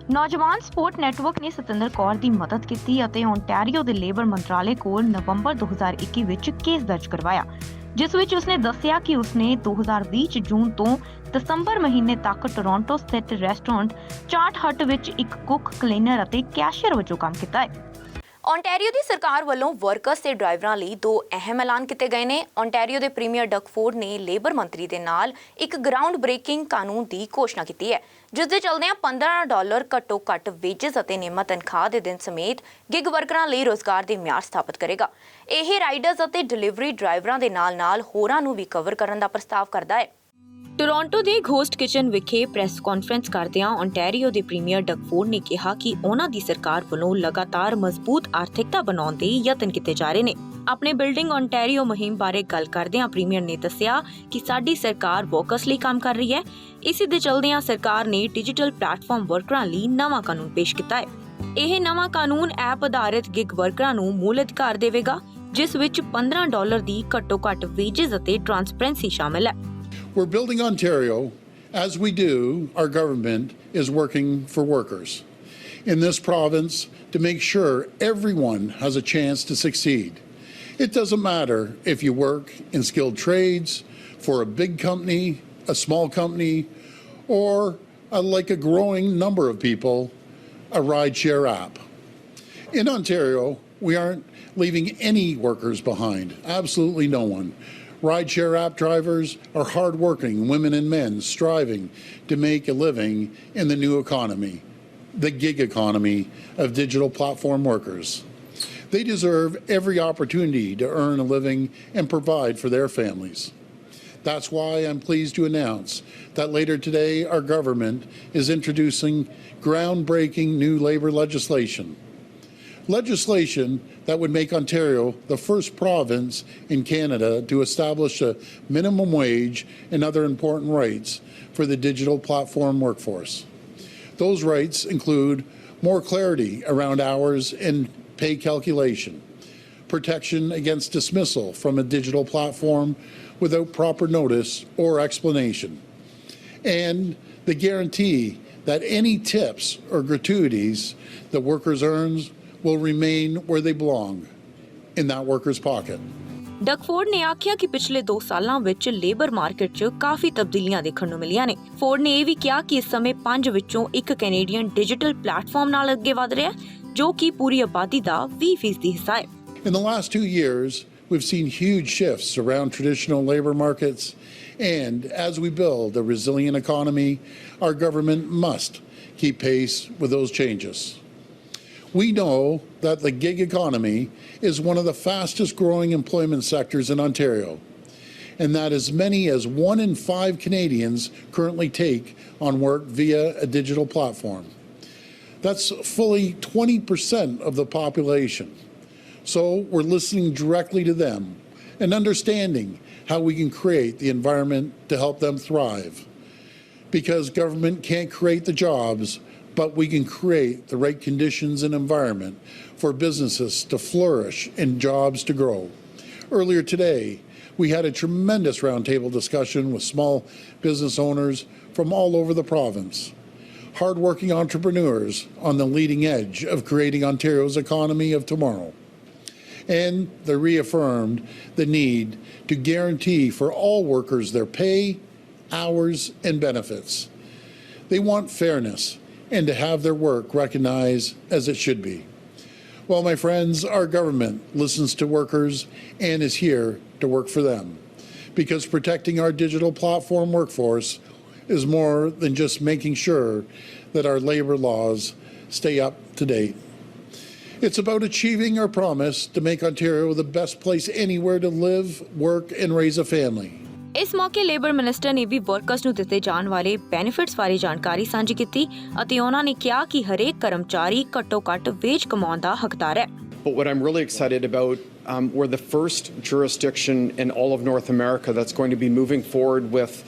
ਨੌਜਵਾਨ ਸਪੋਰਟ ਨੈਟਵਰਕ ਨੇ ਸਤਿੰਦਰ ਕੌਰ ਦੀ ਮਦਦ ਕੀਤੀ ਅਤੇ ਓਨਟਾਰੀਓ ਦੇ ਲੇਬਰ ਮੰਤਰਾਲੇ ਕੋਲ ਨਵੰਬਰ 2021 ਵਿੱਚ ਕੇਸ ਦਰਜ ਕਰਵਾਇਆ, ਜਿਸ ਵਿੱਚ ਉਸਨੇ ਦੱਸਿਆ ਕਿ ਉਸਨੇ 2020 ਚ ਜੂਨ ਤੋਂ ਦਸੰਬਰ ਮਹੀਨੇ ਤੱਕ ਟੋਰਾਂਟੋ ਸਥਿਤ ਰੈਸਟੋਰੈਂਟ ਚਾਟ ਹਟ ਵਿੱਚ ਇੱਕ ਕੁੱਕ, ਕਲੀਨਰ ਅਤੇ ਕੈਸ਼ੀਅਰ ਵਜੋਂ ਕੰਮ ਕੀਤਾ ਹੈ। ਓਨਟਾਰੀਓ ਦੀ ਸਰਕਾਰ ਵੱਲੋਂ ਵਰਕਰਸ ਤੇ ਡਰਾਈਵਰਾਂ ਲਈ 2 ਅਹਿਮ ਐਲਾਨ ਕੀਤੇ ਗਏ ਨੇ। ਓਨਟਾਰੀਓ ਦੇ ਪ੍ਰੀਮੀਅਰ ਡਗ ਫੋਰਡ ਨੇ ਲੇਬਰ ਮੰਤਰੀ ਦੇ ਨਾਲ ਇੱਕ ਗਰਾਊਂਡ ਬ੍ਰੇਕਿੰਗ ਕਾਨੂੰਨ ਦੀ ਘੋਸ਼ਣਾ ਕੀਤੀ ਹੈ, ਜਿਸ ਦੇ ਚਲਦਿਆਂ $15 ਘੱਟੋ ਘੱਟ ਵੇਜਸ ਅਤੇ ਨਿਯਮਤ ਤਨਖਾਹ ਦੇ ਦਿਨ ਸਮੇਤ ਗਿਗ ਵਰਕਰਾਂ ਲਈ ਰੋਜ਼ਗਾਰ ਦੇ ਮਿਆਰ ਸਥਾਪਿਤ ਕਰੇਗਾ। ਇਹ ਰਾਈਡਰਸ ਅਤੇ ਡਿਲੀਵਰੀ ਡਰਾਈਵਰਾਂ ਦੇ ਨਾਲ-ਨਾਲ ਹੋਰਾਂ ਨੂੰ ਵੀ ਕਵਰ ਕਰਨ ਦਾ ਪ੍ਰਸਤਾਵ ਕਰਦਾ ਹੈ। ਟੋਰਾਂਟੋ ਦੇ ਘੋਸਟ ਕਿਚਨ ਵਿਖੇ ਪ੍ਰੈਸ ਕਾਨਫਰੰਸ ਕਰਦਿਆਂ ਓਨਟਾਰੀਓ ਦੇ ਪ੍ਰੀਮੀਅਰ ਡਗ ਫੋਰਡ ਨੇ ਕਿਹਾ ਕਿ ਉਹਨਾਂ ਦੀ ਸਰਕਾਰ ਵੱਲੋਂ ਲਗਾਤਾਰ ਮਜ਼ਬੂਤ ਆਰਥਿਕਤਾ ਬਣਾਉਣ ਦੇ ਯਤਨ ਕੀਤੇ ਜਾ ਰਹੇ ਨੇ। ਆਪਣੇ ਬਿਲਡਿੰਗ ਓਨਟਾਰੀਓ ਮੁਹਿੰਮ ਬਾਰੇ ਗੱਲ ਕਰਦਿਆਂ ਪ੍ਰੀਮੀਅਰ ਨੇ ਦੱਸਿਆ ਕਿ ਸਾਡੀ ਸਰਕਾਰ ਵਰਕਰਸ ਲਈ ਕੰਮ ਕਰ ਰਹੀ ਹੈ। ਇਸੇ ਦੇ ਚਲਦਿਆਂ ਸਰਕਾਰ ਨੇ ਡਿਜੀਟਲ ਪਲੇਟਫਾਰਮ ਵਰਕਰਾਂ ਲਈ ਨਵਾਂ ਕਾਨੂੰਨ ਪੇਸ਼ ਕੀਤਾ ਹੈ। ਇਹ ਨਵਾਂ ਕਾਨੂੰਨ ਐਪ ਆਧਾਰਿਤ ਗਿਗ ਵਰਕਰਾਂ ਨੂੰ ਮੂਲ ਅਧਿਕਾਰ ਦੇਵੇਗਾ, ਜਿਸ ਵਿੱਚ $15 ਦੀ ਘੱਟੋ-ਘੱਟ ਵੇਜਸ ਅਤੇ ਟ੍ਰਾਂਸਪੇਰੈਂਸੀ ਸ਼ਾਮਿਲ ਹੈ। We're building Ontario. As we do, our government is working for workers in this province to make sure everyone has a chance to succeed. It doesn't matter if you work in skilled trades, for a big company, a small company, or like a growing number of people, a rideshare app. In Ontario, we aren't leaving any workers behind, absolutely no one. Rideshare app drivers are hardworking women and men striving to make a living in the new economy, the gig economy of digital platform workers. They deserve every opportunity to earn a living and provide for their families. That's why I'm pleased to announce that later today our government is introducing groundbreaking new labor legislation. Legislation that would make Ontario the first province in Canada to establish a minimum wage and other important rights for the digital platform workforce. Those rights include more clarity around hours and pay calculation, protection against dismissal from a digital platform without proper notice or explanation, and the guarantee that any tips or gratuities the workers earns will remain where they belong, in that worker's pocket. Doug Ford ਨੇ ਆਖਿਆ ਕਿ ਪਿਛਲੇ 2 ਸਾਲਾਂ ਵਿੱਚ ਲੇਬਰ ਮਾਰਕੀਟ 'ਚ ਕਾਫੀ ਤਬਦੀਲੀਆਂ ਦੇਖਣ ਨੂੰ ਮਿਲੀਆਂ ਨੇ। ਫੋਰਡ ਨੇ ਇਹ ਵੀ ਕਿਹਾ ਕਿ ਇਸ ਸਮੇਂ 5 ਵਿੱਚੋਂ 1 ਕੈਨੇਡੀਅਨ ਡਿਜੀਟਲ ਪਲੇਟਫਾਰਮ ਨਾਲ ਅੱਗੇ ਵਧ ਰਿਹਾ ਹੈ, ਜੋ ਕਿ ਪੂਰੀ ਆਬਾਦੀ ਦਾ 20% ਹਿੱਸਾ ਹੈ। In the last 2 years, we've seen huge shifts around traditional labor markets, and as we build a resilient economy, our government must keep pace with those changes. We know that the gig economy is one of the fastest growing employment sectors in Ontario, and that as many as 1 in 5 Canadians currently take on work via a digital platform. That's fully 20% of the population. So we're listening directly to them and understanding how we can create the environment to help them thrive. Because government can't create the jobs, but we can create the right conditions and environment for businesses to flourish and jobs to grow. Earlier today, we had a tremendous roundtable discussion with small business owners from all over the province, hardworking entrepreneurs on the leading edge of creating Ontario's economy of tomorrow. And they reaffirmed the need to guarantee for all workers their pay, hours, and benefits. They want fairness and to have their work recognized as it should be. Well, my friends, our government listens to workers and is here to work for them, because protecting our digital platform workforce is more than just making sure that our labor laws stay up to date. It's about achieving our promise to make Ontario the best place anywhere to live, work, and raise a family. ਇਸ ਮੌਕੇ ਲੇਬਰ ਮਿਨਿਸਟਰ ਨੇ ਵੀ ਵਰਕਰਸ ਨੂੰ ਦਿੱਤੇ ਜਾਣ ਵਾਲੇ ਬੈਨੀਫਿਟਸ ਬਾਰੇ ਜਾਣਕਾਰੀ ਸਾਂਝੀ ਕੀਤੀ ਅਤੇ ਉਹਨਾਂ ਨੇ ਕਿਹਾ ਕਿ ਹਰੇਕ ਕਰਮਚਾਰੀ ਘੱਟੋ-ਘੱਟ ਵੇਜ ਕਮਾਉਣ ਦਾ ਹੱਕਦਾਰ ਹੈ। But what I'm really excited about, we're the first jurisdiction in all of North America that's going to be moving forward with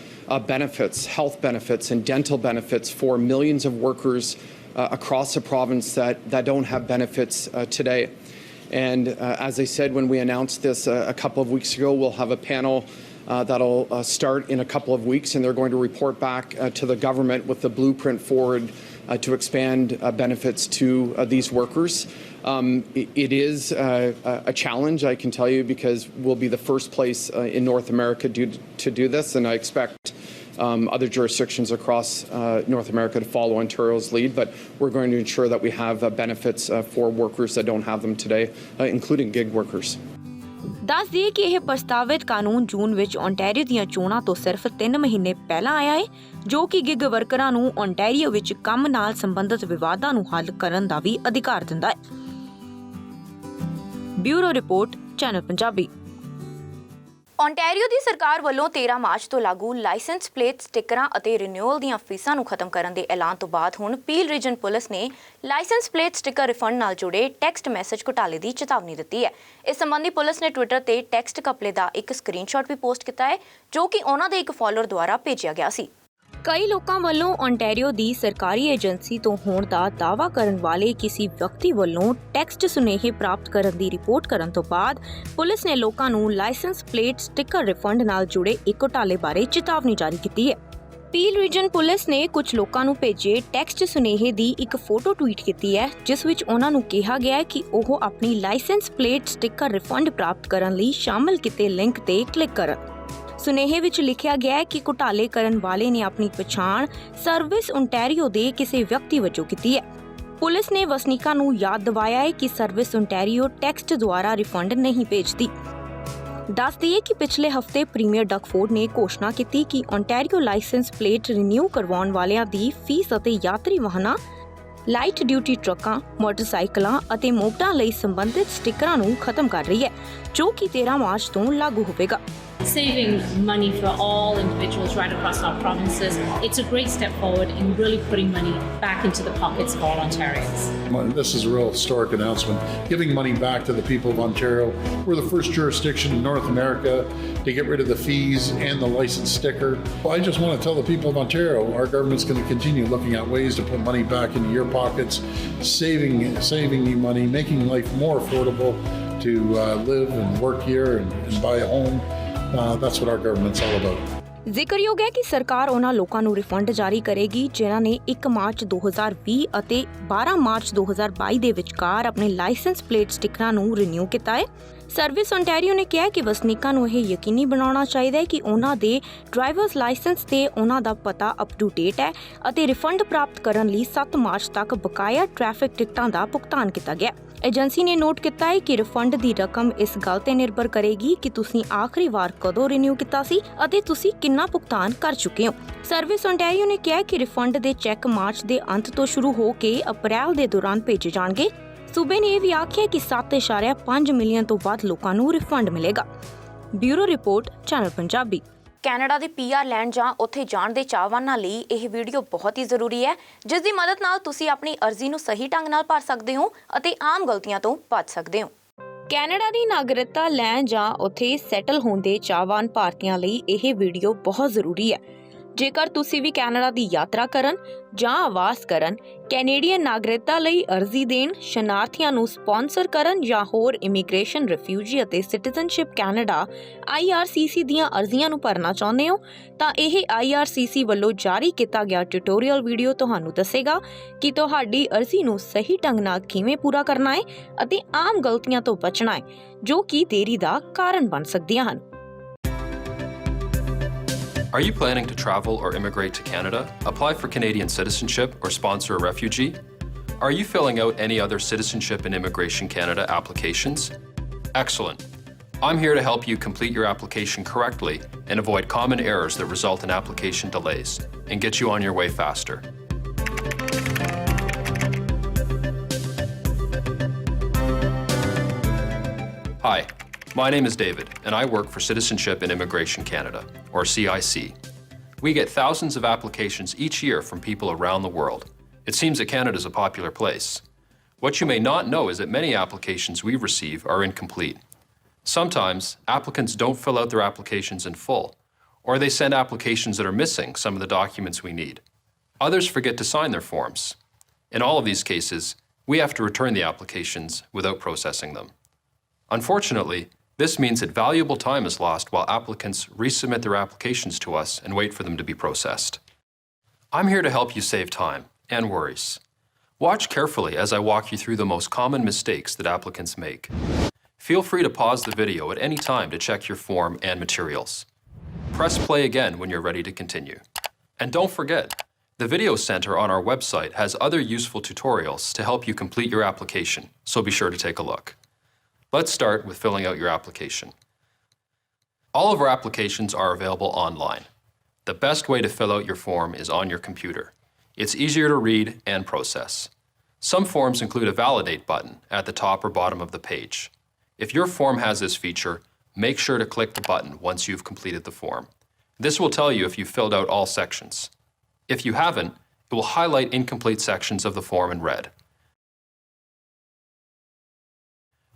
benefits, health benefits and dental benefits for millions of workers across the province that don't have benefits today. And as I said, when we announced this a couple of weeks ago, we'll have a panel that'll start in a couple of weeks, and they're going to report back to the government with the blueprint forward to expand benefits to these workers. It is a challenge, I can tell you, because we'll be the first place in North America to do this, and I expect other jurisdictions across North America to follow Ontario's lead, but we're going to ensure that we have benefits for workers that don't have them today, including gig workers. ਦੱਸ ਦਈਏ ਕਿ ਇਹ ਪ੍ਰਸਤਾਵਿਤ ਕਾਨੂੰਨ ਜੂਨ ਵਿੱਚ ਓਨਟਾਰੀਓ ਦੀਆਂ ਚੋਣਾਂ ਤੋਂ ਸਿਰਫ 3 ਮਹੀਨੇ ਪਹਿਲਾਂ ਆਇਆ ਹੈ, ਜੋ ਕਿ ਗਿਗ ਵਰਕਰਾਂ ਨੂੰ ਓਨਟਾਰੀਓ ਵਿੱਚ ਕੰਮ ਨਾਲ ਸੰਬੰਧਿਤ ਵਿਵਾਦਾਂ ਨੂੰ ਹੱਲ ਕਰਨ ਦਾ ਵੀ ਅਧਿਕਾਰ ਦਿੰਦਾ ਹੈ। Bureau report, channel Punjabi. Ontario ਦੀ ਸਰਕਾਰ ਵੱਲੋਂ 13 ਮਾਰਚ ਤੋਂ ਲਾਗੂ ਲਾਇਸੈਂਸ ਪਲੇਟ ਸਟਿੱਕਰਾਂ ਅਤੇ ਰਿਨਿਊਅਲ ਦੀਆਂ ਫੀਸਾਂ ਨੂੰ ਖਤਮ ਕਰਨ ਦੇ ਐਲਾਨ ਤੋਂ ਬਾਅਦ ਹੁਣ ਪੀਲ ਰੀਜਨ ਪੁਲਿਸ ਨੇ ਲਾਇਸੈਂਸ ਪਲੇਟ ਸਟਿੱਕਰ ਰਿਫੰਡ ਨਾਲ ਜੁੜੇ ਟੈਕਸਟ ਮੈਸੇਜ ਘੁਟਾਲੇ ਦੀ ਚੇਤਾਵਨੀ ਦਿੱਤੀ ਹੈ। ਇਸ ਸੰਬੰਧੀ ਪੁਲਿਸ ਨੇ ਟਵਿੱਟਰ ਤੇ ਟੈਕਸਟ ਘਪਲੇ ਦਾ ਇੱਕ ਸਕਰੀਨਸ਼ਾਟ ਵੀ ਪੋਸਟ ਕੀਤਾ ਹੈ, ਜੋ ਕਿ ਉਹਨਾਂ ਦੇ ਇੱਕ ਫਾਲੋਅਰ ਦੁਆਰਾ ਭੇਜਿਆ ਗਿਆ ਸੀ। ਕਈ ਲੋਕਾਂ ਵੱਲੋਂ ਓਨਟਾਰੀਓ ਦੀ ਸਰਕਾਰੀ ਏਜੰਸੀ ਤੋਂ ਹੋਣ ਦਾ ਦਾਅਵਾ ਕਰਨ ਵਾਲੇ ਕਿਸੇ ਵਿਅਕਤੀ ਵੱਲੋਂ ਟੈਕਸਟ ਸੁਨੇਹੇ ਪ੍ਰਾਪਤ ਕਰਨ ਦੀ ਰਿਪੋਰਟ ਕਰਨ ਤੋਂ ਬਾਅਦ ਪੁਲਿਸ ਨੇ ਲੋਕਾਂ ਨੂੰ ਲਾਇਸੈਂਸ ਪਲੇਟ ਸਟਿੱਕਰ ਰਿਫੰਡ ਨਾਲ ਜੁੜੇ ਇੱਕ ਘੁਟਾਲੇ ਬਾਰੇ ਚੇਤਾਵਨੀ ਜਾਰੀ ਕੀਤੀ ਹੈ। ਪੀਲ ਰੀਜਨ ਪੁਲਿਸ ਨੇ ਕੁਝ ਲੋਕਾਂ ਨੂੰ ਭੇਜੇ ਟੈਕਸਟ ਸੁਨੇਹੇ ਦੀ ਇੱਕ ਫੋਟੋ ਟਵੀਟ ਕੀਤੀ ਹੈ, ਜਿਸ ਵਿੱਚ ਉਹਨਾਂ ਨੂੰ ਕਿਹਾ ਗਿਆ ਹੈ ਕਿ ਉਹ ਆਪਣੀ ਲਾਇਸੈਂਸ ਪਲੇਟ ਸਟਿੱਕਰ ਰਿਫੰਡ ਪ੍ਰਾਪਤ ਕਰਨ ਲਈ ਸ਼ਾਮਲ ਕੀਤੇ ਲਿੰਕ ਤੇ ਕਲਿੱਕ ਕਰਨ। ਸੁਨੇਹੇ ਵਿੱਚ ਲਿਖਿਆ ਗਿਆ ਹੈ ਕਿ ਘੁਟਾਲੇ ਕਰਨ ਵਾਲੇ ਨੇ ਆਪਣੀ ਪਛਾਣ ਸਰਵਿਸ ਓਨਟਾਰੀਓ ਦੇ ਕਿਸੇ ਵਿਅਕਤੀ ਵਜੋਂ ਕੀਤੀ ਹੈ। ਪੁਲਿਸ ਨੇ ਵਸਨੀਕਾਂ ਨੂੰ ਯਾਦ ਦਿਵਾਇਆ ਹੈ ਕਿ ਸਰਵਿਸ ਓਨਟਾਰੀਓ ਟੈਕਸਟ ਦੁਆਰਾ ਰਿਫੰਡ ਨਹੀਂ ਭੇਜਦੀ। ਦੱਸ ਦਈਏ ਕਿ ਪਿਛਲੇ ਹਫਤੇ ਪ੍ਰੀਮੀਅਰ ਡਗਫੋਰਡ ਨੇ ਘੋਸ਼ਣਾ ਕੀਤੀ ਕਿ ਓਨਟਾਰੀਓ ਲਾਇਸੈਂਸ ਪਲੇਟ ਰਿਨਿਊ ਕਰਵਾਉਣ ਵਾਲਿਆਂ ਦੀ ਫੀਸ ਅਤੇ ਯਾਤਰੀ ਵਾਹਨਾਂ, ਲਾਈਟ ਡਿਊਟੀ ਟਰੱਕਾਂ, ਮੋਟਰਸਾਈਕਲਾਂ ਅਤੇ ਮੋਪਟਾਂ ਲਈ ਸੰਬੰਧਿਤ ਸਟਿੱਕਰਾਂ ਨੂੰ ਖਤਮ ਕਰ ਰਹੀ ਹੈ, ਜੋ ਕਿ 13 ਮਾਰਚ ਤੋਂ ਲਾਗੂ ਹੋਵੇਗਾ। Saving money for all individuals right across our provinces. It's a great step forward in really putting money back into the pockets of all Ontarians. This is a real historic announcement, giving money back to the people of Ontario. We're the first jurisdiction in North America to get rid of the fees and the license sticker. I just want to tell the people of Ontario, our government's going to continue looking at ways to put money back into your pockets, saving you money, making life more affordable to live and work here and buy a home. That's what our government's all about. ਜ਼ਿਕਰਯੋਗ ਹੈ ਕਿ ਸਰਕਾਰ ਉਹਨਾਂ ਲੋਕਾਂ ਨੂੰ ਰਿਫੰਡ ਜਾਰੀ ਕਰੇਗੀ ਜਿਨ੍ਹਾਂ ਨੇ 1 ਮਾਰਚ 2020 ਅਤੇ 12 ਮਾਰਚ 2022 ਦੇ ਵਿਚਕਾਰ ਆਪਣੇ ਲਾਇਸੈਂਸ ਪਲੇਟ ਸਟਿੱਕਰਾਂ ਨੂੰ ਰੀਨਿਊ ਕੀਤਾ ਹੈ। ਸਰਵਿਸ ਓਨਟਾਰੀਓ ਨੇ ਕਿਹਾ ਕਿ ਵਸਨੀਕਾਂ ਨੂੰ ਇਹ ਯਕੀਨੀ ਬਣਾਉਣਾ ਚਾਹੀਦਾ ਹੈ ਕਿ ਉਹਨਾਂ ਦੇ ਡਰਾਈਵਰਸ ਲਾਇਸੈਂਸ ਤੇ ਉਹਨਾਂ ਦਾ ਪਤਾ ਅਪ ਟੂ ਡੇਟ ਹੈ ਅਤੇ ਰਿਫੰਡ ਪ੍ਰਾਪਤ ਕਰਨ ਲਈ 7 ਮਾਰਚ ਤੱਕ ਬਕਾਇਆ ਟ੍ਰੈਫਿਕ ਟਿਕਟਾਂ ਦਾ ਭੁਗਤਾਨ ਕੀਤਾ ਗਿਆ। ਏਜੰਸੀ ਨੇ ਨੋਟ ਕੀਤਾ ਹੈ ਕਿ ਰਿਫੰਡ ਦੀ ਰਕਮ ਇਸ ਗੱਲ ਤੇ ਨਿਰਭਰ ਕਰੇਗੀ ਕਿ ਤੁਸੀਂ ਆਖਰੀ ਵਾਰ ਕਦੋਂ ਰੀਨਿਊ ਕੀਤਾ ਸੀ ਅਤੇ ਤੁਸੀਂ ਕਿੰਨਾ ਭੁਗਤਾਨ ਕਰ ਚੁੱਕੇ ਹੋ। ਸਰਵਿਸ ਓਨਟਾਰੀਓ ਨੇ ਕਿਹਾ ਕਿ ਰਿਫੰਡ ਦੇ ਚੈੱਕ ਮਾਰਚ ਦੇ ਅੰਤ ਤੋਂ ਸ਼ੁਰੂ ਹੋ ਕੇ ਅਪ੍ਰੈਲ ਦੇ ਦੌਰਾਨ ਭੇਜੇ ਜਾਣਗੇ। ਸੂਬੇ ਨੇ ਇਹ ਵੀ ਆਖਿਆ ਕਿ 7.5 ਮਿਲੀਅਨ ਤੋਂ ਵੱਧ ਲੋਕਾਂ ਨੂੰ ਰਿਫੰਡ ਮਿਲੇਗਾ। Bureau report, channel Punjabi. Canada ਦੇ ਪੀਆਰ ਲੈਣ ਜਾਂ ਉੱਥੇ ਜਾਣ ਦੇ ਚਾਹਵਾਨਾਂ ਲਈ ਇਹ ਵੀਡੀਓ ਬਹੁਤ ਹੀ ਜ਼ਰੂਰੀ ਹੈ, ਜਿਸ ਦੀ ਮਦਦ ਨਾਲ ਤੁਸੀਂ ਆਪਣੀ ਅਰਜ਼ੀ ਨੂੰ ਸਹੀ ਢੰਗ ਨਾਲ ਭਰ ਸਕਦੇ ਹੋ ਅਤੇ ਆਮ ਗਲਤੀਆਂ ਤੋਂ ਬਚ ਸਕਦੇ ਹੋ। ਕੈਨੇਡਾ ਦੀ ਨਾਗਰਿਕਤਾ ਲੈਣ ਜਾਂ ਉੱਥੇ ਸੈਟਲ ਹੋਣ ਦੇ ਚਾਹਵਾਨ ਭਾਰਤੀਆਂ ਲਈ ਇਹ ਵੀਡੀਓ ਬਹੁਤ ਜ਼ਰੂਰੀ ਹੈ। ਜੇਕਰ ਤੁਸੀਂ ਵੀ ਕੈਨੇਡਾ ਦੀ ਯਾਤਰਾ ਕਰਨ ਜਾਂ ਆਵਾਸ ਕਰਨ, ਕੈਨੇਡੀਅਨ ਨਾਗਰਿਕਤਾ ਲਈ ਅਰਜ਼ੀ ਦੇਣ, ਸ਼ਰਨਾਰਥੀਆਂ ਨੂੰ ਸਪਾਂਸਰ ਕਰਨ ਜਾਂ ਹੋਰ ਇਮੀਗ੍ਰੇਸ਼ਨ, ਰਿਫਿਊਜੀ ਅਤੇ ਸਿਟੀਜ਼ਨਸ਼ਿਪ ਕੈਨੇਡਾ IRCC ਦੀਆਂ ਅਰਜ਼ੀਆਂ ਨੂੰ ਭਰਨਾ ਚਾਹੁੰਦੇ ਹੋ ਤਾਂ ਇਹ IRCC ਵੱਲੋਂ ਜਾਰੀ ਕੀਤਾ ਗਿਆ ਟਿਊਟੋਰੀਅਲ ਵੀਡੀਓ ਤੁਹਾਨੂੰ ਦੱਸੇਗਾ ਕਿ ਤੁਹਾਡੀ ਅਰਜ਼ੀ ਨੂੰ ਸਹੀ ਢੰਗ ਨਾਲ ਕਿਵੇਂ ਪੂਰਾ ਕਰਨਾ ਹੈ ਅਤੇ ਆਮ ਗਲਤੀਆਂ ਤੋਂ ਬਚਣਾ ਹੈ ਜੋ ਕਿ ਦੇਰੀ ਦਾ ਕਾਰਨ ਬਣ ਸਕਦੀਆਂ ਹਨ। Are you planning to travel or immigrate to Canada, apply for Canadian citizenship, or sponsor a refugee? Are you filling out any other Citizenship and Immigration Canada applications? Excellent. I'm here to help you complete your application correctly and avoid common errors that result in application delays and get you on your way faster. Hi. My name is David, and I work for Citizenship and Immigration Canada, or CIC. We get thousands of applications each year from people around the world. It seems that Canada is a popular place. What you may not know is that many applications we receive are incomplete. Sometimes, applicants don't fill out their applications in full, or they send applications that are missing some of the documents we need. Others forget to sign their forms. In all of these cases, we have to return the applications without processing them. Unfortunately, this means that valuable time is lost while applicants resubmit their applications to us and wait for them to be processed. I'm here to help you save time and worries. Watch carefully as I walk you through the most common mistakes that applicants make. Feel free to pause the video at any time to check your form and materials. Press play again when you're ready to continue. And don't forget, the Video Center on our website has other useful tutorials to help you complete your application, so be sure to take a look. Let's start with filling out your application. All of our applications are available online. The best way to fill out your form is on your computer. It's easier to read and process. Some forms include a validate button at the top or bottom of the page. If your form has this feature, make sure to click the button once you've completed the form. This will tell you if you've filled out all sections. If you haven't, it will highlight incomplete sections of the form in red.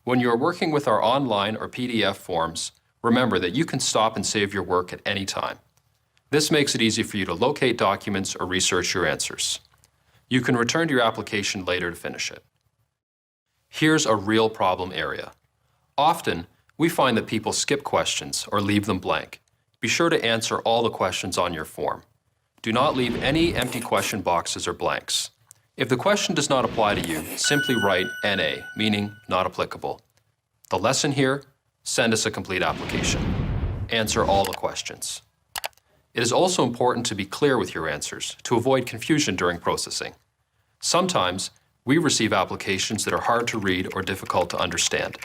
When you are working with our online or PDF forms, remember that you can stop and save your work at any time. This makes it easy for you to locate documents or research your answers. You can return to your application later to finish it. Here's a real problem area. Often, we find that people skip questions or leave them blank. Be sure to answer all the questions on your form. Do not leave any empty question boxes or blanks. If the question does not apply to you, simply write NA, meaning not applicable. The lesson here, send us a complete application. Answer all the questions. It is also important to be clear with your answers to avoid confusion during processing. Sometimes, we receive applications that are hard to read or difficult to understand.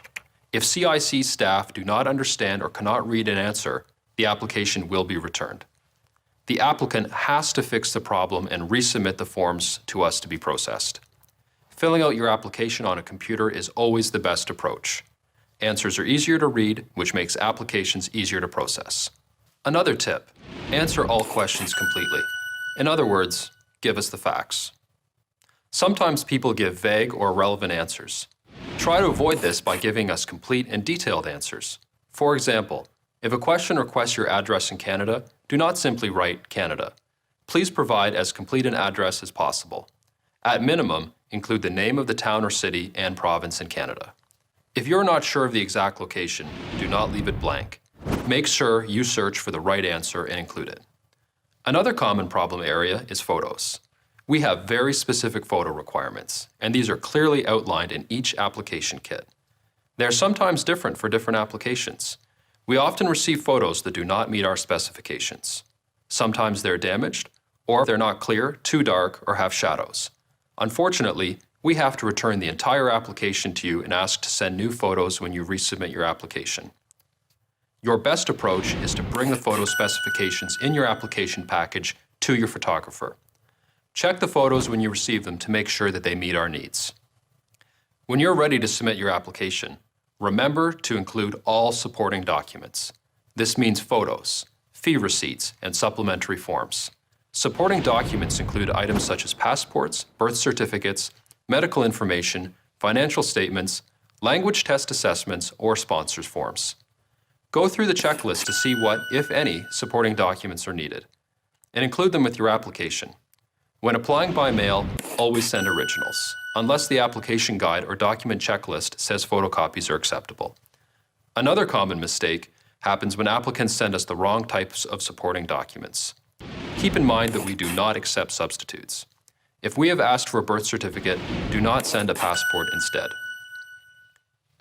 If CIC staff do not understand or cannot read an answer, the application will be returned. The applicant has to fix the problem and resubmit the forms to us to be processed. Filling out your application on a computer is always the best approach. Answers are easier to read, which makes applications easier to process. Another tip, answer all questions completely. In other words, give us the facts. Sometimes people give vague or irrelevant answers. Try to avoid this by giving us complete and detailed answers. For example, if a question requests your address in Canada, do not simply write Canada. Please provide as complete an address as possible. At minimum, include the name of the town or city and province in Canada. If you're not sure of the exact location, do not leave it blank. Make sure you search for the right answer and include it. Another common problem area is photos. We have very specific photo requirements, and these are clearly outlined in each application kit. They are sometimes different for different applications. We often receive photos that do not meet our specifications. Sometimes they're damaged, or they're not clear, too dark, or have shadows. Unfortunately, we have to return the entire application to you and ask to send new photos when you resubmit your application. Your best approach is to bring the photo specifications in your application package to your photographer. Check the photos when you receive them to make sure that they meet our needs. When you're ready to submit your application, remember to include all supporting documents. This means photos, fee receipts, and supplementary forms. Supporting documents include items such as passports, birth certificates, medical information, financial statements, language test assessments, or sponsors forms. Go through the checklist to see what, if any, supporting documents are needed, and include them with your application. When applying by mail, always send originals, unless the application guide or document checklist says photocopies are acceptable. Another common mistake happens when applicants send us the wrong types of supporting documents. Keep in mind that we do not accept substitutes. If we have asked for a birth certificate, do not send a passport instead.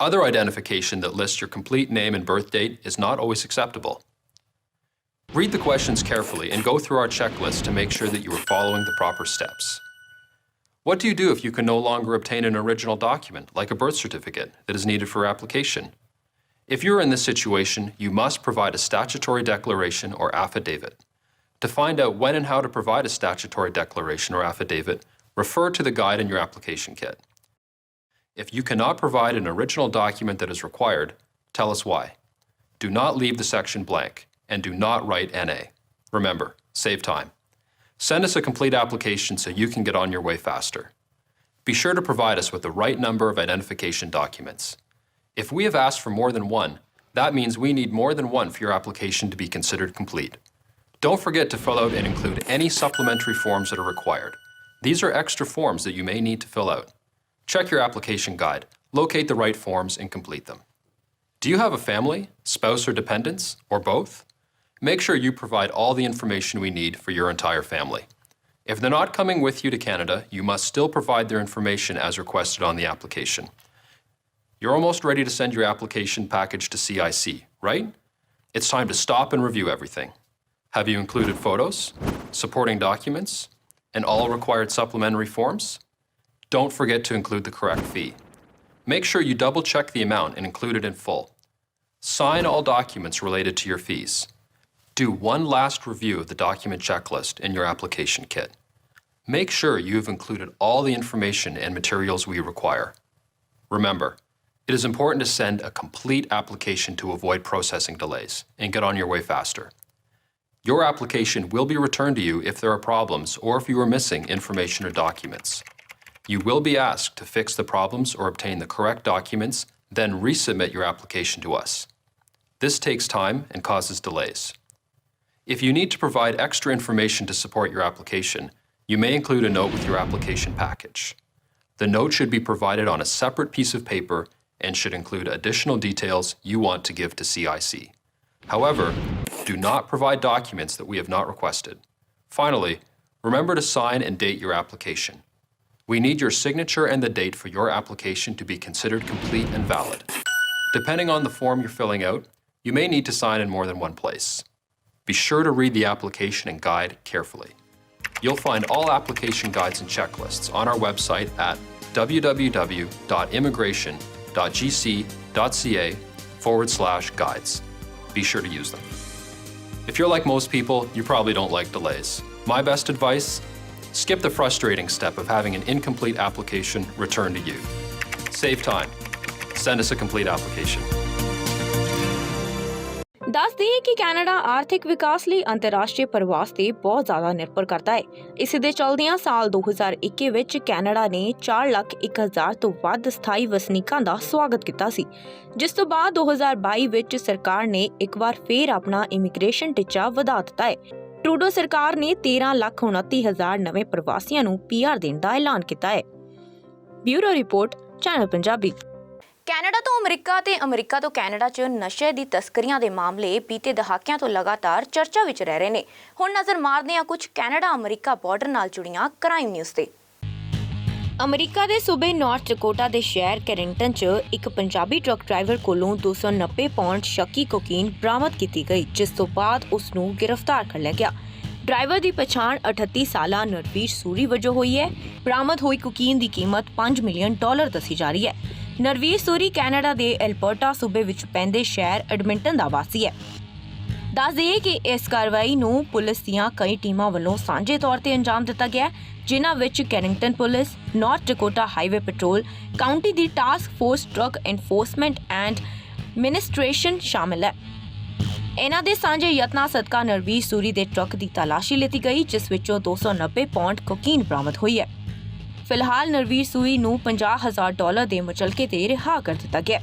Other identification that lists your complete name and birth date is not always acceptable. Read the questions carefully and go through our checklist to make sure that you are following the proper steps. What do you do if you can no longer obtain an original document, like a birth certificate, that is needed for your application? If you're in this situation, you must provide a statutory declaration or affidavit. To find out when and how to provide a statutory declaration or affidavit, refer to the guide in your application kit. If you cannot provide an original document that is required, tell us why. Do not leave the section blank, and do not write NA. Remember, save time. Send us a complete application so you can get on your way faster. Be sure to provide us with the right number of identification documents. If we have asked for more than one, that means we need more than one for your application to be considered complete. Don't forget to fill out and include any supplementary forms that are required. These are extra forms that you may need to fill out. Check your application guide, locate the right forms, and complete them. Do you have a family, spouse, or dependents, or both? Make sure you provide all the information we need for your entire family. If they're not coming with you to Canada, you must still provide their information as requested on the application. You're almost ready to send your application package to CIC, right? It's time to stop and review everything. Have you included photos, supporting documents, and all required supplementary forms? Don't forget to include the correct fee. Make sure you double-check the amount and include it in full. Sign all documents related to your fees. Do one last review of the document checklist in your application kit. Make sure you have included all the information and materials we require. Remember, It is important to send a complete application to avoid processing delays and get on your way faster. Your application will be returned to you if there are problems or if you are missing information or documents. You will be asked to fix the problems or obtain the correct documents, then resubmit your application to us. This takes time and causes delays. If you need to provide extra information to support your application, you may include a note with your application package. The note should be provided on a separate piece of paper and should include additional details you want to give to CIC. However, do not provide documents that we have not requested. Finally, remember to sign and date your application. We need your signature and the date for your application to be considered complete and valid. Depending on the form you're filling out, you may need to sign in more than one place. Be sure to read the application and guide carefully. You'll find all application guides and checklists on our website at www.immigration.gc.ca/guides. Be sure to use them. If you're like most people, you probably don't like delays. My best advice? Skip the frustrating step of having an incomplete application returned to you. Save time. Send us a complete application. ਦੱਸ ਦਈਏ ਕਿ ਕੈਨੇਡਾ ਆਰਥਿਕ ਵਿਕਾਸ ਲਈ ਅੰਤਰਰਾਸ਼ਟਰੀ ਪ੍ਰਵਾਸ ਤੇ ਬਹੁਤ ਜ਼ਿਆਦਾ ਨਿਰਭਰ ਕਰਦਾ ਹੈ। ਇਸੇ ਦੇ ਚਲਦਿਆਂ ਸਾਲ 2021 ਵਿੱਚ ਕੈਨੇਡਾ ਨੇ 4,01,000 ਤੋਂ ਵੱਧ ਸਥਾਈ ਵਸਨੀਕਾਂ ਦਾ ਸਵਾਗਤ ਕੀਤਾ ਸੀ, ਜਿਸ ਤੋਂ ਬਾਅਦ 2022 ਵਿੱਚ ਸਰਕਾਰ ਨੇ ਇੱਕ ਵਾਰ ਫੇਰ ਆਪਣਾ ਇਮੀਗ੍ਰੇਸ਼ਨ ਟੀਚਾ ਵਧਾ ਦਿੱਤਾ ਹੈ। ਟਰੂਡੋ ਸਰਕਾਰ ਨੇ 13,29,000 ਨਵੇਂ ਪ੍ਰਵਾਸੀਆਂ ਨੂੰ PR ਦੇਣ ਦਾ ਐਲਾਨ ਕੀਤਾ ਹੈ। Bureau report, channel Punjabi. Canada ਤੋਂ ਅਮਰੀਕਾ ਤੇ ਅਮਰੀਕਾ ਤੋਂ ਕੈਨੇਡਾ 'ਚ ਨਸ਼ੇ ਦੀ ਤਸਕਰੀਆਂ ਦੇ ਮਾਮਲੇ ਬੀਤੇ ਦਹਾਕਿਆਂ ਤੋਂ ਲਗਾਤਾਰ ਚਰਚਾ ਵਿੱਚ ਰਹਿ ਰਹੇ ਨੇ। ਹੁਣ ਨਜ਼ਰ ਮਾਰਦੇ ਹਾਂ ਕੁਝ ਕੈਨੇਡਾ ਅਮਰੀਕਾ ਬਾਰਡਰ ਨਾਲ ਜੁੜੀਆਂ ਕ੍ਰਾਈਮ ਨਿਊਜ਼ ਤੇ। ਅਮਰੀਕਾ ਦੇ ਸੂਬੇ ਨਾਰਥ ਡਕੋਟਾ ਦੇ ਸ਼ਹਿਰ ਕੈਰਿੰਗਟਨ 'ਚ ਇੱਕ ਪੰਜਾਬੀ ਟਰੱਕ ਡਰਾਈਵਰ ਕੋਲੋਂ 290 ਪੌਂਡ ਸ਼ੱਕੀ ਕੋਕੀਨ ਬਰਾਮਦ ਕੀਤੀ ਗਈ, ਜਿਸ ਤੋਂ ਬਾਅਦ ਉਸ ਨੂੰ ਗ੍ਰਿਫਤਾਰ ਕਰ ਲਿਆ ਗਿਆ। ਡਰਾਈਵਰ ਦੀ ਪਛਾਣ 38 ਸਾਲਾ ਨਰਵੀਰ ਸੂਰੀ ਵਜੋਂ ਹੋਈ ਹੈ। ਬਰਾਮਦ ਹੋਈ ਕੋਕੀਨ ਦੀ ਕੀਮਤ $5 ਮਿਲੀਅਨ ਦੱਸੀ ਜਾ ਰਹੀ ਹੈ। ਨਰਵੀਰ ਸੂਰੀ ਕੈਨੇਡਾ ਦੇ ਐਲਬਰਟਾ ਸੂਬੇ ਵਿੱਚ ਪੈਂਦੇ ਸ਼ਹਿਰ ਐਡਮਿੰਟਨ ਦਾ ਵਾਸੀ ਹੈ। ਦੱਸ ਦਈਏ ਕਿ ਇਸ ਕਾਰਵਾਈ ਨੂੰ ਪੁਲਿਸ ਦੀਆਂ ਕਈ ਟੀਮਾਂ ਵੱਲੋਂ ਸਾਂਝੇ ਤੌਰ ਤੇ ਅੰਜਾਮ ਦਿੱਤਾ ਗਿਆ, ਜਿਨ੍ਹਾਂ ਵਿੱਚ Carrington police, North Dakota highway patrol, county ਦੀ task force drug enforcement and administration ਸ਼ਾਮਿਲ ਹੈ। ਇਹਨਾਂ ਦੇ ਸਾਂਝੇ ਯਤਨਾਂ ਸਦਕਾ ਨਰਵੀਰ ਸੂਰੀ ਦੇ ਟਰੱਕ ਦੀ ਤਲਾਸ਼ੀ ਲਿੱਤੀ ਗਈ, ਜਿਸ ਵਿੱਚੋਂ 290 ਪੌਂਡ ਕੋਕੀਨ ਬਰਾਮਦ ਹੋਈ ਹੈ। ਫਿਲਹਾਲ ਨਰਵੀਰ ਸੂਰੀ ਨੂੰ $50,000 ਦੇ ਮੁਚਲਕੇ ਤੇ ਰਿਹਾ ਕਰ ਦਿੱਤਾ ਗਿਆ।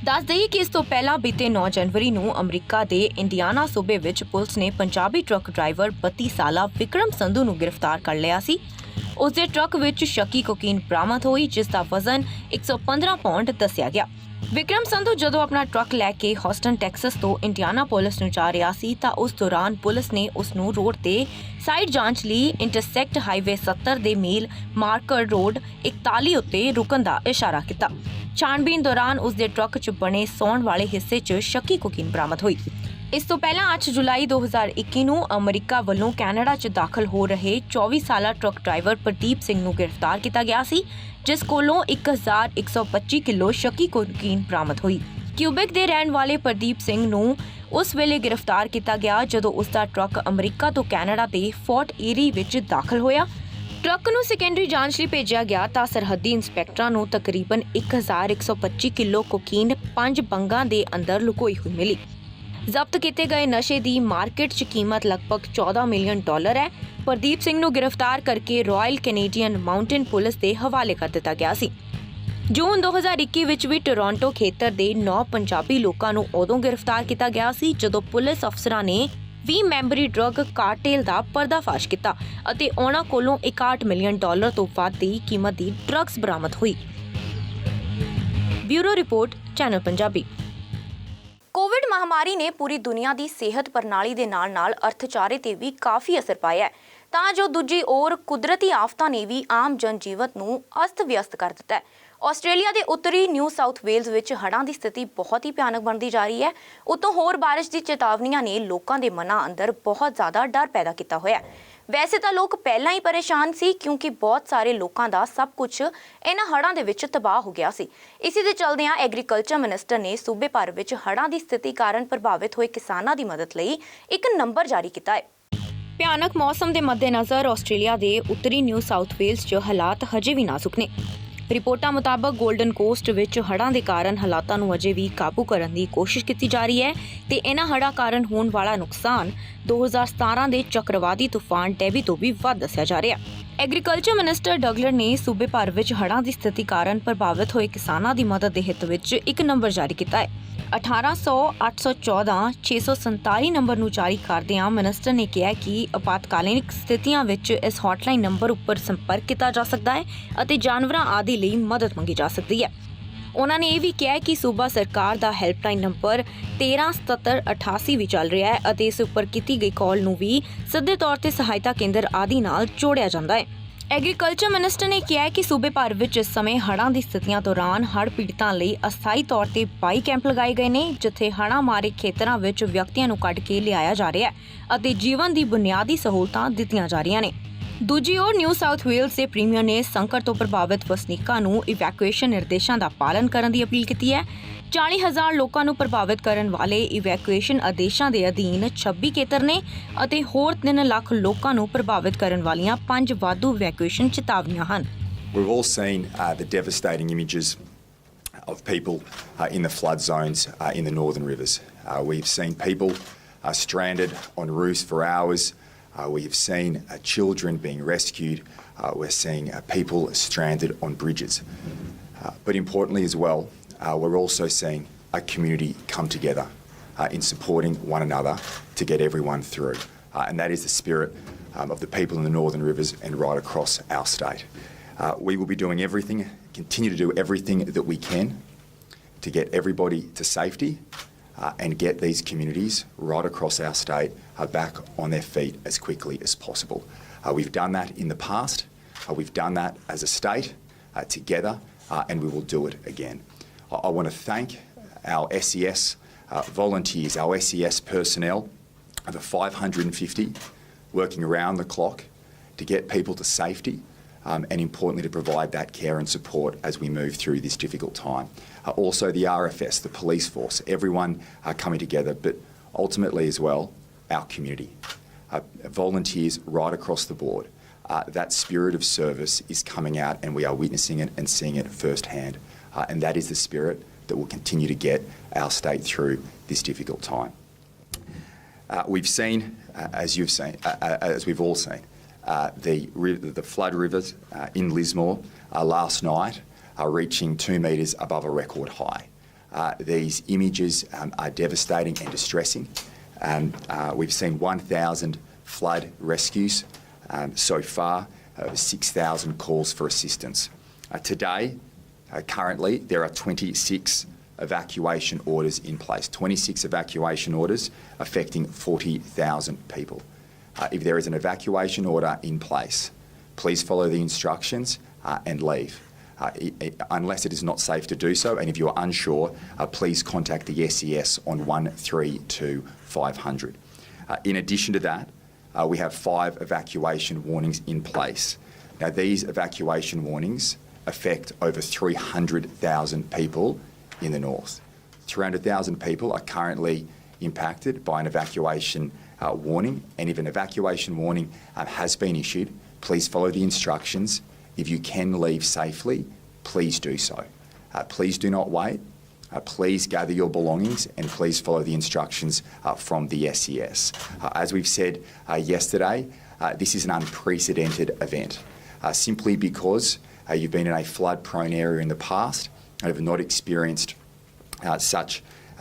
ਦੱਸ ਦਈਏ ਕਿ ਇਸ ਤੋਂ ਪਹਿਲਾਂ ਬੀਤੇ 9 ਜਨਵਰੀ ਨੂੰ ਅਮਰੀਕਾ ਦੇ ਇੰਡੀਆਨਾ ਸੂਬੇ ਵਿੱਚ ਪੁਲਿਸ ਨੇ ਪੰਜਾਬੀ ਟਰੱਕ ਡਰਾਈਵਰ 32 ਸਾਲਾ ਵਿਕਰਮ ਸੰਧੂ ਨੂੰ ਗ੍ਰਿਫਤਾਰ ਕਰ ਲਿਆ ਸੀ। ਉਸ ਦੇ ਟਰੱਕ ਵਿੱਚ ਸ਼ੱਕੀ ਕੋਕੀਨ ਬਰਾਮਦ ਹੋਈ, ਜਿਸ ਦਾ ਵਜ਼ਨ 115 ਪੌਂਡ ਦੱਸਿਆ ਗਿਆ। ਵਿਕਰਮ ਸੰਧੂ ਜਦੋਂ ਆਪਣਾ ਟਰੱਕ ਲੈ ਕੇ ਹੌਸਟਨ ਟੈਕਸਸ ਤੋਂ ਇੰਡੀਆਨਾ ਪੁਲਿਸ ਨੂੰ ਜਾ ਰਿਹਾ ਸੀ ਤਾਂ ਉਸ ਦੌਰਾਨ ਪੁਲਿਸ ਨੇ ਉਸ ਨੂੰ ਰੋਡ ਤੇ ਸਾਈਡ ਜਾਂਚ ਲਈ ਇੰਟਰਸੈਕਟ ਹਾਈਵੇ 70 ਦੇ ਮੀਲ ਮਾਰਕਰ ਰੋਡ 41 ਉੱਤੇ ਰੁਕਣ ਦਾ ਇਸ਼ਾਰਾ ਕੀਤਾ। ਛਾਣਬੀਨ ਦੌਰਾਨ ਉਸ ਦੇ ਟਰੱਕ 'ਚ ਬਣੇ ਸੌਣ ਵਾਲੇ ਹਿੱਸੇ 'ਚ ਸ਼ੱਕੀ ਕੋਕੀਨ ਬਰਾਮਦ ਹੋਈ। ਇਸ ਤੋਂ ਪਹਿਲਾਂ 8 ਜੁਲਾਈ 2021 ਨੂੰ ਅਮਰੀਕਾ ਵੱਲੋਂ ਕੈਨੇਡਾ 'ਚ ਦਾਖਲ ਹੋ ਰਹੇ 24 ਸਾਲਾ ਟਰੱਕ ਡਰਾਈਵਰ ਪ੍ਰਦੀਪ ਸਿੰਘ ਨੂੰ ਗ੍ਰਿਫਤਾਰ ਕੀਤਾ ਗਿਆ ਸੀ, ਜਿਸ ਕੋਲੋਂ 1,125 ਕਿਲੋ ਸ਼ੱਕੀ ਕੋਕੀਨ ਬਰਾਮਦ ਹੋਈ। ਕਿਊਬਿਕ ਦੇ ਰਹਿਣ ਵਾਲੇ ਪ੍ਰਦੀਪ ਸਿੰਘ ਨੂੰ ਉਸ ਵੇਲੇ ਗ੍ਰਿਫਤਾਰ ਕੀਤਾ ਗਿਆ ਜਦੋਂ ਉਸ ਦਾ ਟਰੱਕ ਅਮਰੀਕਾ ਤੋਂ ਕੈਨੇਡਾ ਦੇ ਫੋਰਟ ਈਰੀ ਵਿੱਚ ਦਾਖਲ ਹੋਇਆ। ਟਰੱਕ ਨੂੰ ਸੈਕੰਡਰੀ ਜਾਂਚ ਲਈ ਭੇਜਿਆ ਗਿਆ ਤਾਂ ਸਰਹੱਦੀ ਇੰਸਪੈਕਟਰਾਂ ਨੂੰ ਤਕਰੀਬਨ 1,125 ਕਿਲੋ ਕੋਕੀਨ 5 ਬੰਗਾਂ ਦੇ ਅੰਦਰ ਲੁਕੋਈ ਹੋਈ ਮਿਲੀ। ਜ਼ਬਤ ਕੀਤੇ ਗਏ ਨਸ਼ੇ ਦੀ ਮਾਰਕੀਟ 'ਚ ਕੀਮਤ ਲਗਭਗ $14 ਮਿਲੀਅਨ ਹੈ। ਪ੍ਰਦੀਪ ਸਿੰਘ ਨੂੰ ਗ੍ਰਿਫਤਾਰ ਕਰਕੇ ਰਾਇਲ ਕੈਨੇਡੀਅਨ ਮਾਊਂਟੇਨ ਪੁਲਿਸ ਦੇ ਹਵਾਲੇ ਕਰ ਦਿੱਤਾ ਗਿਆ ਸੀ। ਜੂਨ 2021 ਵਿੱਚ ਵੀ ਟੋਰਾਂਟੋ ਖੇਤਰ ਦੇ 9 ਪੰਜਾਬੀ ਲੋਕਾਂ ਨੂੰ ਉਦੋਂ ਗ੍ਰਿਫਤਾਰ ਕੀਤਾ ਗਿਆ ਸੀ ਜਦੋਂ ਪੁਲਿਸ ਅਫਸਰਾਂ ਨੇ 20 ਮੈਂਬਰੀ ਡਰੱਗ ਕਾਰਟੇਲ ਦਾ ਪਰਦਾਫਾਸ਼ ਕੀਤਾ ਅਤੇ ਉਹਨਾਂ ਕੋਲੋਂ $61 ਮਿਲੀਅਨ ਤੋਂ ਵੱਧ ਦੀ ਕੀਮਤ ਦੀ ਡਰੱਗਸ ਬਰਾਮਦ ਹੋਈ। Bureau report, channel Punjabi. Covid ਮਹਾਮਾਰੀ ਨੇ ਪੂਰੀ ਦੁਨੀਆ ਦੀ ਸਿਹਤ ਪ੍ਰਣਾਲੀ ਦੇ ਨਾਲ-ਨਾਲ ਅਰਥਚਾਰੇ ਤੇ ਵੀ ਕਾਫੀ ਅਸਰ ਪਾਇਆ ਹੈ, ਤਾਂ ਜੋ ਦੂਜੀ ओर ਕੁਦਰਤੀ ਆਫਤਾਂ ਨੇ ਵੀ ਆਮ ਜਨਜੀਵਨ ਨੂੰ ਅਸਤ-ਵਿਅਸਤ ਕਰ ਦਿੱਤਾ ਹੈ। ਆਸਟ੍ਰੇਲੀਆ ਦੇ ਉੱਤਰੀ ਨਿਊ ਸਾਊਥ ਵੇਲਜ਼ ਵਿੱਚ ਹੜ੍ਹਾਂ ਦੀ ਸਥਿਤੀ ਬਹੁਤ ਹੀ ਭਿਆਨਕ ਬਣਦੀ ਜਾ ਰਹੀ ਹੈ। ਉਤੋਂ ਹੋਰ ਬਾਰਿਸ਼ ਦੀ ਚੇਤਾਵਨੀਆਂ ਨੇ ਲੋਕਾਂ ਦੇ ਮਨਾਂ ਅੰਦਰ ਬਹੁਤ ਜ਼ਿਆਦਾ ਡਰ ਪੈਦਾ ਕੀਤਾ ਹੋਇਆ ਹੈ। ਵੈਸੇ ਤਾਂ ਲੋਕ ਪਹਿਲਾਂ ਹੀ ਪਰੇਸ਼ਾਨ ਸੀ ਕਿਉਂਕਿ ਬਹੁਤ ਸਾਰੇ ਲੋਕਾਂ ਦਾ ਸਭ ਕੁਝ ਇਹਨਾਂ ਹੜ੍ਹਾਂ ਦੇ ਵਿੱਚ ਤਬਾਹ ਹੋ ਗਿਆ ਸੀ। ਇਸੇ ਦੇ ਚਲਦਿਆਂ ਐਗਰੀਕਲਚਰ ਮਿਨਿਸਟਰ ਨੇ ਸੂਬੇ ਭਰ ਵਿੱਚ ਹੜ੍ਹਾਂ ਦੀ ਸਥਿਤੀ ਕਾਰਨ ਪ੍ਰਭਾਵਿਤ ਹੋਏ ਕਿਸਾਨਾਂ ਦੀ ਮਦਦ ਲਈ ਇੱਕ ਨੰਬਰ ਜਾਰੀ ਕੀਤਾ ਹੈ। ਭਿਆਨਕ ਮੌਸਮ ਦੇ ਮੱਦੇਨਜ਼ਰ ਆਸਟ੍ਰੇਲੀਆ ਦੇ ਉੱਤਰੀ ਨਿਊ ਸਾਊਥ ਵੇਲਜ਼ 'ਚ ਹਾਲਾਤ ਹਜੇ ਵੀ ਨਾਜ਼ੁਕ ਨੇ। ਰਿਪੋਰਟਾਂ ਮੁਤਾਬਕ ਗੋਲਡਨ ਕੋਸਟ ਵਿੱਚ ਹੜ੍ਹਾਂ ਦੇ ਕਾਰਨ ਹਾਲਾਤਾਂ ਨੂੰ ਅਜੇ ਵੀ ਕਾਬੂ ਕਰਨ ਦੀ ਕੋਸ਼ਿਸ਼ ਕੀਤੀ ਜਾ ਰਹੀ ਹੈ ਤੇ ਇਹਨਾਂ ਹੜ੍ਹਾਂ ਕਾਰਨ ਹੋਣ ਵਾਲਾ ਨੁਕਸਾਨ 2017 ਦੇ ਚੱਕਰਵਾਤੀ ਤੂਫਾਨ ਡੈਬੀ ਤੋਂ ਵੀ ਵੱਧ ਦੱਸਿਆ ਜਾ ਰਿਹਾ ਹੈ। ਐਗਰੀਕਲਚਰ ਮਿਨਿਸਟਰ ਡਗਲਰ ਨੇ ਸੂਬੇ ਭਰ ਵਿੱਚ ਹੜ੍ਹਾਂ ਦੀ ਸਥਿਤੀ ਕਾਰਨ ਪ੍ਰਭਾਵਿਤ ਹੋਏ ਕਿਸਾਨਾਂ ਦੀ ਮਦਦ ਦੇ ਹਿੱਤ ਵਿੱਚ ਇੱਕ ਨੰਬਰ ਜਾਰੀ ਕੀਤਾ ਹੈ। 1800-814-647 ਨੰਬਰ ਨੂੰ ਜਾਰੀ ਕਰਦਿਆਂ ਮਿਨਿਸਟਰ ਨੇ ਕਿਹਾ ਕਿ ਆਪਾਤਕਾਲੀਨ ਸਥਿਤੀਆਂ ਵਿੱਚ ਇਸ ਹੌਟਲਾਈਨ ਨੰਬਰ ਉੱਪਰ ਸੰਪਰਕ ਕੀਤਾ ਜਾ ਸਕਦਾ ਹੈ ਅਤੇ ਜਾਨਵਰਾਂ ਆਦਿ ਲਈ ਮਦਦ ਮੰਗੀ ਜਾ ਸਕਦੀ ਹੈ। ਉਹਨਾਂ ਨੇ ਇਹ ਵੀ ਕਿਹਾ ਕਿ ਸੂਬਾ ਸਰਕਾਰ ਦਾ ਹੈਲਪਲਾਈਨ ਨੰਬਰ 137788 ਵੀ ਚੱਲ ਰਿਹਾ ਹੈ ਅਤੇ ਇਸ ਉੱਪਰ ਕੀਤੀ ਗਈ ਕਾਲ ਨੂੰ ਵੀ ਸਿੱਧੇ ਤੌਰ ਤੇ ਸਹਾਇਤਾ ਕੇਂਦਰ ਆਦਿ ਨਾਲ ਜੋੜਿਆ ਜਾਂਦਾ ਹੈ। ਐਗਰੀਕਲਚਰ ਮਿਨਿਸਟਰ ਨੇ ਕਿਹਾ ਕਿ ਸੂਬੇ ਭਰ ਵਿੱਚ ਇਸ ਸਮੇਂ ਹੜ੍ਹਾਂ ਦੀ ਸਥਿਤੀਆਂ ਦੌਰਾਨ ਹੜ੍ਹ ਪੀੜਤਾਂ ਲਈ ਅਸਥਾਈ ਤੌਰ ਤੇ 22 ਕੈਂਪ ਲਗਾਏ ਗਏ ਨੇ, ਜਿੱਥੇ ਹੜ੍ਹਾਂ ਮਾਰੇ ਖੇਤਰਾਂ ਵਿੱਚ ਵਿਅਕਤੀਆਂ ਨੂੰ ਕੱਢ ਕੇ ਲਿਆਇਆ ਜਾ ਰਿਹਾ ਹੈ ਅਤੇ ਜੀਵਨ ਦੀ ਬੁਨਿਆਦੀ ਸਹੂਲਤਾਂ ਦਿੱਤੀਆਂ ਜਾ ਰਹੀਆਂ ਨੇ। ਦੂਜੀ ओर ਨਿਊ ਸਾਊਥ ਵੇਲਜ਼ ਦੇ ਪ੍ਰੀਮੀਅਰ ਨੇ ਸੰਕਟ ਤੋਂ ਪ੍ਰਭਾਵਿਤ ਵਸਨੀਕਾਂ ਨੂੰ ਇਵੈਕੂਏਸ਼ਨ ਨਿਰਦੇਸ਼ਾਂ ਦਾ ਪਾਲਨ ਕਰਨ ਦੀ ਅਪੀਲ ਕੀਤੀ ਹੈ। 40,000 ਲੋਕਾਂ ਨੂੰ ਪ੍ਰਭਾਵਿਤ ਕਰਨ ਵਾਲੇ ਇਵੈਕੂਏਸ਼ਨ ਆਦੇਸ਼ਾਂ ਦੇ ਅਧੀਨ 26 ਖੇਤਰ ਨੇ ਅਤੇ ਹੋਰ 3 ਲੱਖ ਲੋਕਾਂ ਨੂੰ ਪ੍ਰਭਾਵਿਤ ਕਰਨ ਵਾਲੀਆਂ 5 ਵਾਧੂ ਇਵੈਕੂਏਸ਼ਨ ਚੇਤਾਵਨੀਆਂ ਹਨ। We've all seen the devastating images of people in the flood zones in the northern rivers. We've seen people stranded on roofs for hours. We have seen children being rescued. We're seeing people stranded on bridges. But importantly as well, we're also seeing a community come together in supporting one another to get everyone through. And that is the spirit of the people in the Northern Rivers and right across our state. We will be doing everything, continue to do everything that we can to get everybody to safety and get these communities right across our state back on their feet as quickly as possible. We've done that in the past. We've done that as a state together, and we will do it again. I want to thank our SES volunteers, our SES personnel, the 550 working around the clock to get people to safety. And importantly to provide that care and support as we move through this difficult time. Also the RFS, the police force, everyone coming together, but ultimately as well, our community. Volunteers right across the board. That spirit of service is coming out and we are witnessing it and seeing it firsthand. And that is the spirit that will continue to get our state through this difficult time. We've seen, as you've seen, as we've all seen, the flood rivers in Lismore last night are reaching 2 metres above a record high. These images are devastating and distressing. We've seen 1,000 flood rescues so far, 6,000 calls for assistance. Today, currently, there are 26 evacuation orders in place, 26 evacuation orders affecting 40,000 people. If there is an evacuation order in place, please follow the instructions and leave. Unless it is not safe to do so, and if you are unsure, please contact the SES on 132 500. In addition to that, we have 5 evacuation warnings in place. Now, these evacuation warnings affect over 300,000 people in the north. 300,000 people are currently impacted by an evacuation warning, and if an evacuation warning has been issued, please follow the instructions. If you can leave safely, please do so. Please do not wait. Please gather your belongings and please follow the instructions from the SES. As we've said yesterday, this is an unprecedented event simply because you've been in a flood-prone area in the past and have not experienced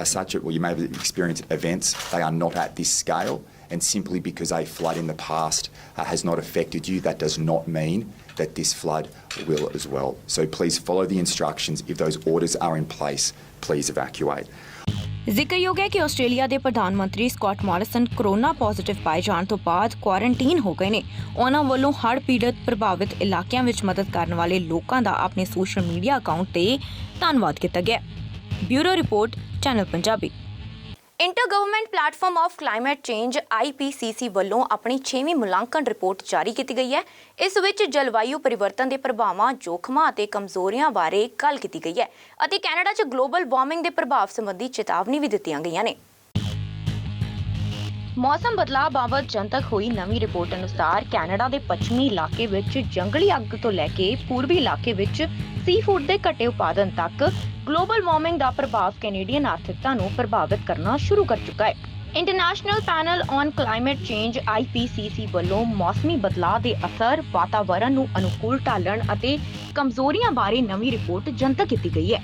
well, you may have experienced events. They are not at this scale, and simply because a flood in the past has not affected you, that does not mean that this flood will as well. So please follow the instructions. If those orders are in place, please evacuate. ਜ਼ਿਕਰਯੋਗ ਹੈ ਕਿ ਆਸਟ੍ਰੇਲੀਆ ਦੇ ਪ੍ਰਧਾਨ ਮੰਤਰੀ ਸਕਾਟ ਮੌਰਿਸਨ ਕੋਰੋਨਾ ਪੋਜ਼ਿਟਿਵ ਪਾਏ ਜਾਣ ਤੋਂ ਬਾਅਦ ਕੁਆਰੰਟੀਨ ਹੋ ਗਏ ਨੇ। ਉਹਨਾਂ ਵੱਲੋਂ ਹੜ੍ਹ ਪੀੜਤ ਪ੍ਰਭਾਵਿਤ ਇਲਾਕਿਆਂ ਵਿੱਚ ਮਦਦ ਕਰਨ ਵਾਲੇ ਲੋਕਾਂ ਦਾ ਆਪਣੇ ਸੋਸ਼ਲ ਮੀਡੀਆ ਅਕਾਊਂਟ ਤੇ ਧੰਨਵਾਦ ਕੀਤਾ ਗਿਆ। Bureau report, channel Punjabi. Inter government platform of climate change IPCC ਵੱਲੋਂ ਆਪਣੀ 6ਵੀਂ ਮੁਲਾਂਕਣ ਰਿਪੋਰਟ ਜਾਰੀ ਕੀਤੀ ਗਈ ਹੈ। ਇਸ ਵਿੱਚ ਜਲਵਾਯੂ ਪਰਿਵਰਤਨ ਦੇ ਪ੍ਰਭਾਵਾਂ, ਜੋਖਮਾਂ ਅਤੇ ਕਮਜ਼ੋਰੀਆਂ ਬਾਰੇ ਗੱਲ ਕੀਤੀ ਗਈ ਹੈ ਅਤੇ ਕੈਨੇਡਾ 'ਚ ਗਲੋਬਲ ਵਾਰਮਿੰਗ ਦੇ ਪ੍ਰਭਾਵ ਸੰਬੰਧੀ ਚੇਤਾਵਨੀ ਵੀ ਦਿੱਤੀਆਂ ਗਈਆਂ ਨੇ। ਮੌਸਮ ਬਦਲਾਅ ਬਾਬਤ ਜਨਤਕ ਹੋਈ ਨਵੀਂ ਰਿਪੋਰਟ ਅਨੁਸਾਰ ਕੈਨੇਡਾ ਦੇ ਪੱਛਮੀ ਇਲਾਕੇ ਵਿੱਚ ਜੰਗਲੀ ਅੱਗ ਤੋਂ ਲੈ ਕੇ ਪੂਰਬੀ ਇਲਾਕੇ ਵਿੱਚ ਸੀ ਫੂਡ ਦੇ ਘਟੇ ਉਤਪਾਦਨ ਤੱਕ ਗਲੋਬਲ ਵਾਰਮਿੰਗ ਦਾ ਪ੍ਰਭਾਵ ਕੈਨੇਡੀਅਨ ਆਰਥਿਕਤਾ ਨੂੰ ਪ੍ਰਭਾਵਿਤ ਕਰਨਾ ਸ਼ੁਰੂ ਕਰ ਚੁੱਕਾ ਹੈ। International panel on climate change IPCC ਵੱਲੋਂ ਮੌਸਮੀ ਬਦਲਾਅ ਦੇ ਅਸਰ, ਵਾਤਾਵਰਣ ਨੂੰ ਅਨੁਕੂਲ ਢਾਲਣ ਅਤੇ ਕਮਜ਼ੋਰੀਆਂ ਬਾਰੇ ਨਵੀਂ ਰਿਪੋਰਟ ਜਨਤਕ ਕੀਤੀ ਗਈ ਹੈ।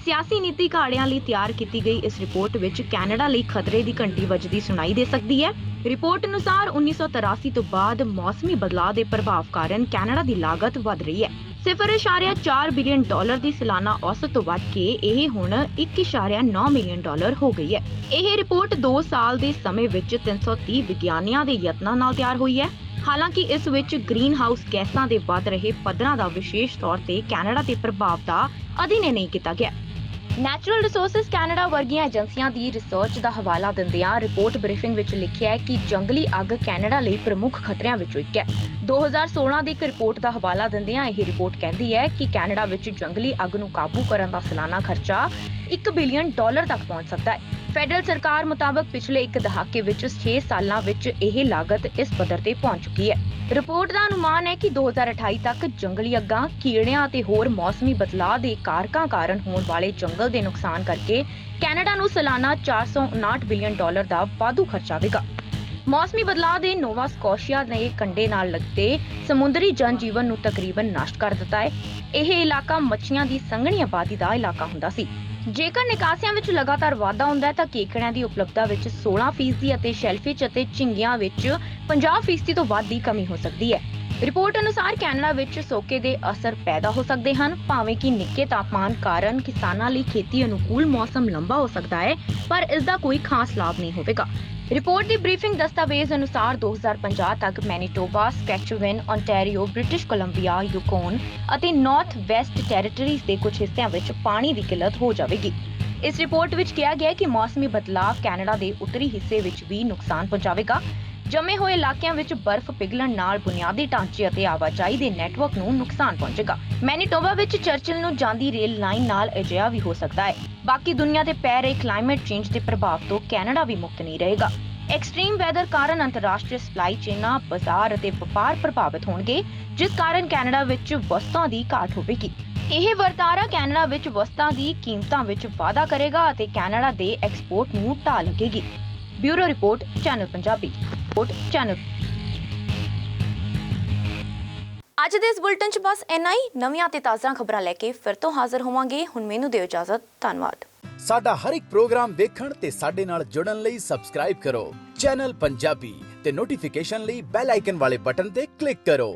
ਸਿਆਸੀ ਨੀਤੀ ਘਾੜਿਆਂ ਲਈ ਤਿਆਰ ਕੀਤੀ ਗਈ ਇਸ ਰਿਪੋਰਟ ਵਿੱਚ ਕੈਨੇਡਾ ਲਈ ਖਤਰੇ ਦੀ ਘੰਟੀ ਵੱਜਦੀ ਸੁਣਾਈ ਦੇ ਸਕਦੀ ਹੈ। ਰਿਪੋਰਟ ਅਨੁਸਾਰ 1983 ਤੋਂ ਬਾਅਦ ਮੌਸਮੀ ਬਦਲਾਅ ਦੇ ਪ੍ਰਭਾਵ ਕਾਰਨ ਕੈਨੇਡਾ ਦੀ ਲਾਗਤ ਵਧ ਰਹੀ ਹੈ। $0.4 ਬਿਲੀਅਨ ਦੀ ਸਾਲਾਨਾ ਔਸਤ ਤੋਂ ਵੱਧ ਕੇ ਇਹ ਹੁਣ $1.9 ਮਿਲੀਅਨ ਹੋ ਗਈ ਹੈ। ਇਹ ਰਿਪੋਰਟ 2 ਸਾਲ ਦੇ ਸਮੇਂ ਵਿੱਚ 330 ਵਿਗਿਆਨੀਆਂ ਦੇ ਯਤਨਾਂ ਨਾਲ ਤਿਆਰ ਹੋਈ ਹੈ। ਹਾਲਾਂਕਿ ਇਸ ਵਿੱਚ ਗ੍ਰੀਨ ਹਾਊਸ ਗੈਸਾਂ ਦੇ ਵੱਧ ਰਹੇ ਪੱਧਰਾਂ ਦਾ ਵਿਸ਼ੇਸ਼ ਤੌਰ ਤੇ ਕੈਨੇਡਾ ਦੇ ਪ੍ਰਭਾਵ ਦਾ ਅਧਿਐਨ ਨਹੀਂ ਕੀਤਾ ਗਿਆ। ਨੈਚੁਰਲ ਰਿਸੋਰਸਸ ਕੈਨੇਡਾ ਵਰਗੀਆਂ ਏਜੰਸੀਆਂ ਦੀ ਰਿਸਰਚ ਦਾ ਹਵਾਲਾ ਦਿੰਦਿਆਂ ਰਿਪੋਰਟ ਬਰੀਫਿੰਗ ਵਿੱਚ ਲਿਖਿਆ ਹੈ ਕਿ ਜੰਗਲੀ ਅੱਗ ਕੈਨੇਡਾ ਲਈ ਪ੍ਰਮੁੱਖ ਖਤਰਿਆਂ ਵਿੱਚੋਂ ਇੱਕ ਹੈ। 2016 ਦੀ ਇੱਕ ਰਿਪੋਰਟ ਦਾ ਹਵਾਲਾ ਦਿੰਦਿਆਂ ਇਹ ਰਿਪੋਰਟ ਕਹਿੰਦੀ ਹੈ ਕਿ ਕੈਨੇਡਾ ਵਿੱਚ ਜੰਗਲੀ ਅੱਗ ਨੂੰ ਕਾਬੂ ਕਰਨ ਦਾ ਸਾਲਾਨਾ ਖਰਚਾ $1 ਬਿਲੀਅਨ ਤੱਕ ਪਹੁੰਚ ਸਕਦਾ ਹੈ। ਫੈਡਰਲ ਸਰਕਾਰ ਮੁਤਾਬਕ ਪਿਛਲੇ ਇੱਕ ਦਹਾਕੇ ਵਿੱਚ 6 ਸਾਲਾਂ ਵਿੱਚ ਇਹ ਲਾਗਤ ਇਸ ਪੱਧਰ ਤੇ ਪਹੁੰਚ ਚੁੱਕੀ ਹੈ। ਰਿਪੋਰਟ ਦਾ ਅਨੁਮਾਨ ਹੈ ਕਿ 2028 ਤੱਕ ਜੰਗਲੀ ਅੱਗਾਂ, ਕੀੜਿਆਂ ਅਤੇ ਹੋਰ ਮੌਸਮੀ ਬਦਲਾਅ ਦੇ ਕਾਰਕਾਂ ਕਾਰਨ ਹੋਣ ਵਾਲੇ ਜੰਗਲ ਦੇ ਨੁਕਸਾਨ ਕਰਕੇ ਕੈਨੇਡਾ ਨੂੰ ਸਾਲਾਨਾ $459 ਬਿਲੀਅਨ ਦਾ ਵਾਧੂ ਖਰਚਾ ਆਵੇਗਾ। ਮੌਸਮੀ ਬਦਲਾਅ ਦੇ ਨੋਵਾ ਸਕੋਸ਼ੀਆ ਦੇ ਕੰਢੇ ਨਾਲ ਲੱਗਦੇ ਸਮੁੰਦਰੀ ਜਨਜੀਵਨ ਨੂੰ ਤਕਰੀਬਨ ਨਸ਼ਟ ਕਰ ਦਿੱਤਾ ਹੈ। ਇਹ ਇਲਾਕਾ ਮੱਛੀਆਂ ਦੀ ਸੰਘਣੀ ਆਬਾਦੀ ਦਾ ਇਲਾਕਾ ਹੁੰਦਾ ਸੀ। ਜੇਕਰ ਨਿਕਾਸੀਆਂ ਵਿੱਚ ਲਗਾਤਾਰ ਵਾਧਾ ਹੁੰਦਾ ਹੈ ਤਾਂ ਕੇਕੜਿਆਂ ਦੀ ਉਪਲਬਧਤਾ ਵਿੱਚ 16% ਅਤੇ ਸ਼ੈਲਫਿਸ਼ ਅਤੇ ਝੀਂਗਿਆਂ ਵਿੱਚ 50% ਤੋਂ ਵੱਧ ਦੀ ਕਮੀ ਹੋ ਸਕਦੀ ਹੈ। ਰਿਪੋਰਟ ਅਨੁਸਾਰ ਕੈਨੇਡਾ ਵਿੱਚ ਸੋਕੇ ਦੇ ਅਸਰ ਪੈਦਾ ਹੋ ਸਕਦੇ ਹਨ। ਭਾਵੇਂ ਕਿ ਨਿੱਕੇ ਤਾਪਮਾਨ ਕਾਰਨ ਕਿਸਾਨਾਂ ਲਈ ਖੇਤੀ ਅਨੁਕੂਲ ਮੌਸਮ ਲੰਬਾ ਹੋ ਸਕਦਾ ਹੈ, ਪਰ ਇਸ ਦਾ ਕੋਈ ਖਾਸ ਲਾਭ ਨਹੀਂ ਹੋਵੇਗਾ। ਰਿਪੋਰਟ ਦੀ ਬਰੀਫਿੰਗ ਦਸਤਾਵੇਜ਼ ਅਨੁਸਾਰ 2050 ਤੱਕ Manitoba, Saskatchewan, Ontario, British Columbia, Yukon ਅਤੇ ਨਾਰਥ ਵੈਸਟ ਟੈਰੀਟਰੀਜ਼ ਦੇ ਕੁਝ ਹਿੱਸਿਆਂ ਵਿੱਚ ਪਾਣੀ ਦੀ ਕਿੱਲਤ ਹੋ ਜਾਵੇਗੀ। ਇਸ ਰਿਪੋਰਟ ਵਿੱਚ ਕਿਹਾ ਗਿਆ ਹੈ ਕਿ ਮੌਸਮੀ ਬਦਲਾਅ ਕੈਨੇਡਾ ਦੇ ਉੱਤਰੀ ਹਿੱਸੇ ਵਿੱਚ ਵੀ ਨੁਕਸਾਨ ਪਹੁੰਚਾਵੇਗਾ। ਜੰਮੇ ਹੋਏ ਇਲਾਕਿਆਂ ਵਿੱਚ ਬਰਫ਼ ਪਿਘਲਣ ਨਾਲ ਬੁਨਿਆਦੀ ਢਾਂਚੇ ਅਤੇ ਆਵਾਜਾਈ ਦੇ ਨੈਟਵਰਕ ਨੂੰ ਨੁਕਸਾਨ ਪਹੁੰਚੇਗਾ। ਮੈਨੀਟੋਬਾ ਵਿੱਚ ਚਰਚਿਲ ਨੂੰ ਜਾਂਦੀ ਰੇਲ ਲਾਈਨ ਨਾਲ ਅਜਿਹਾ ਵੀ ਹੋ ਸਕਦਾ ਹੈ। ਬਾਕੀ ਦੁਨੀਆ ਤੇ ਪੈ ਰਹੇ ਕਲਾਈਮੇਟ ਚੇਂਜ ਦੇ ਪ੍ਰਭਾਵ ਤੋਂ ਕੈਨੇਡਾ ਵੀ ਮੁਕਤ ਨਹੀਂ ਰਹੇਗਾ। ਐਕਸਟ੍ਰੀਮ ਵੈਦਰ ਕਾਰਨ ਅੰਤਰਰਾਸ਼ਟਰੀ ਸਪਲਾਈ ਚੇਨਾਂ, ਬਾਜ਼ਾਰ ਅਤੇ ਵਪਾਰ ਪ੍ਰਭਾਵਿਤ ਹੋਣਗੇ, ਜਿਸ ਕਾਰਨ ਕੈਨੇਡਾ ਵਿੱਚ ਵਸਤਾਂ ਦੀ ਘਾਟ ਹੋਵੇਗੀ। ਇਹ ਵਰਤਾਰਾ ਕੈਨੇਡਾ ਵਿੱਚ ਵਸਤਾਂ ਦੀ ਕੀਮਤਾਂ ਵਿੱਚ ਵਾਧਾ ਕਰੇਗਾ ਅਤੇ ਕੈਨੇਡਾ ਦੇ ਐਕਸਪੋਰਟ ਨੂੰ ਢਾਹ ਲੱਗੇਗੀ। Bureau report, channel Punjabi. ਅੱਜ ਦੇ ਇਸ ਬੁਲਟਨ 'ਚ ਬਸ ਇੰਨਾ ਹੀ। ਨਵੀਆਂ ਤੇ ਤਾਜ਼ਾ ਖਬਰਾਂ ਲੈ ਕੇ ਫਿਰ ਤੋਂ ਹਾਜ਼ਰ ਹੋਵਾਂਗੇ। ਹੁਣ ਮੈਨੂੰ ਦਿਓ ਇਜਾਜ਼ਤ। ਧੰਨਵਾਦ। ਸਾਡਾ ਹਰ ਇੱਕ ਪ੍ਰੋਗਰਾਮ ਦੇਖਣ ਤੇ ਸਾਡੇ ਨਾਲ ਜੁੜਨ ਲਈ ਸਬਸਕ੍ਰਾਈਬ ਕਰੋ ਚੈਨਲ ਪੰਜਾਬੀ ਤੇ ਨੋਟੀਫਿਕੇਸ਼ਨ ਲਈ ਬੈਲ ਆਈਕਨ ਵਾਲੇ ਬਟਨ ਤੇ ਕਲਿੱਕ ਕਰੋ।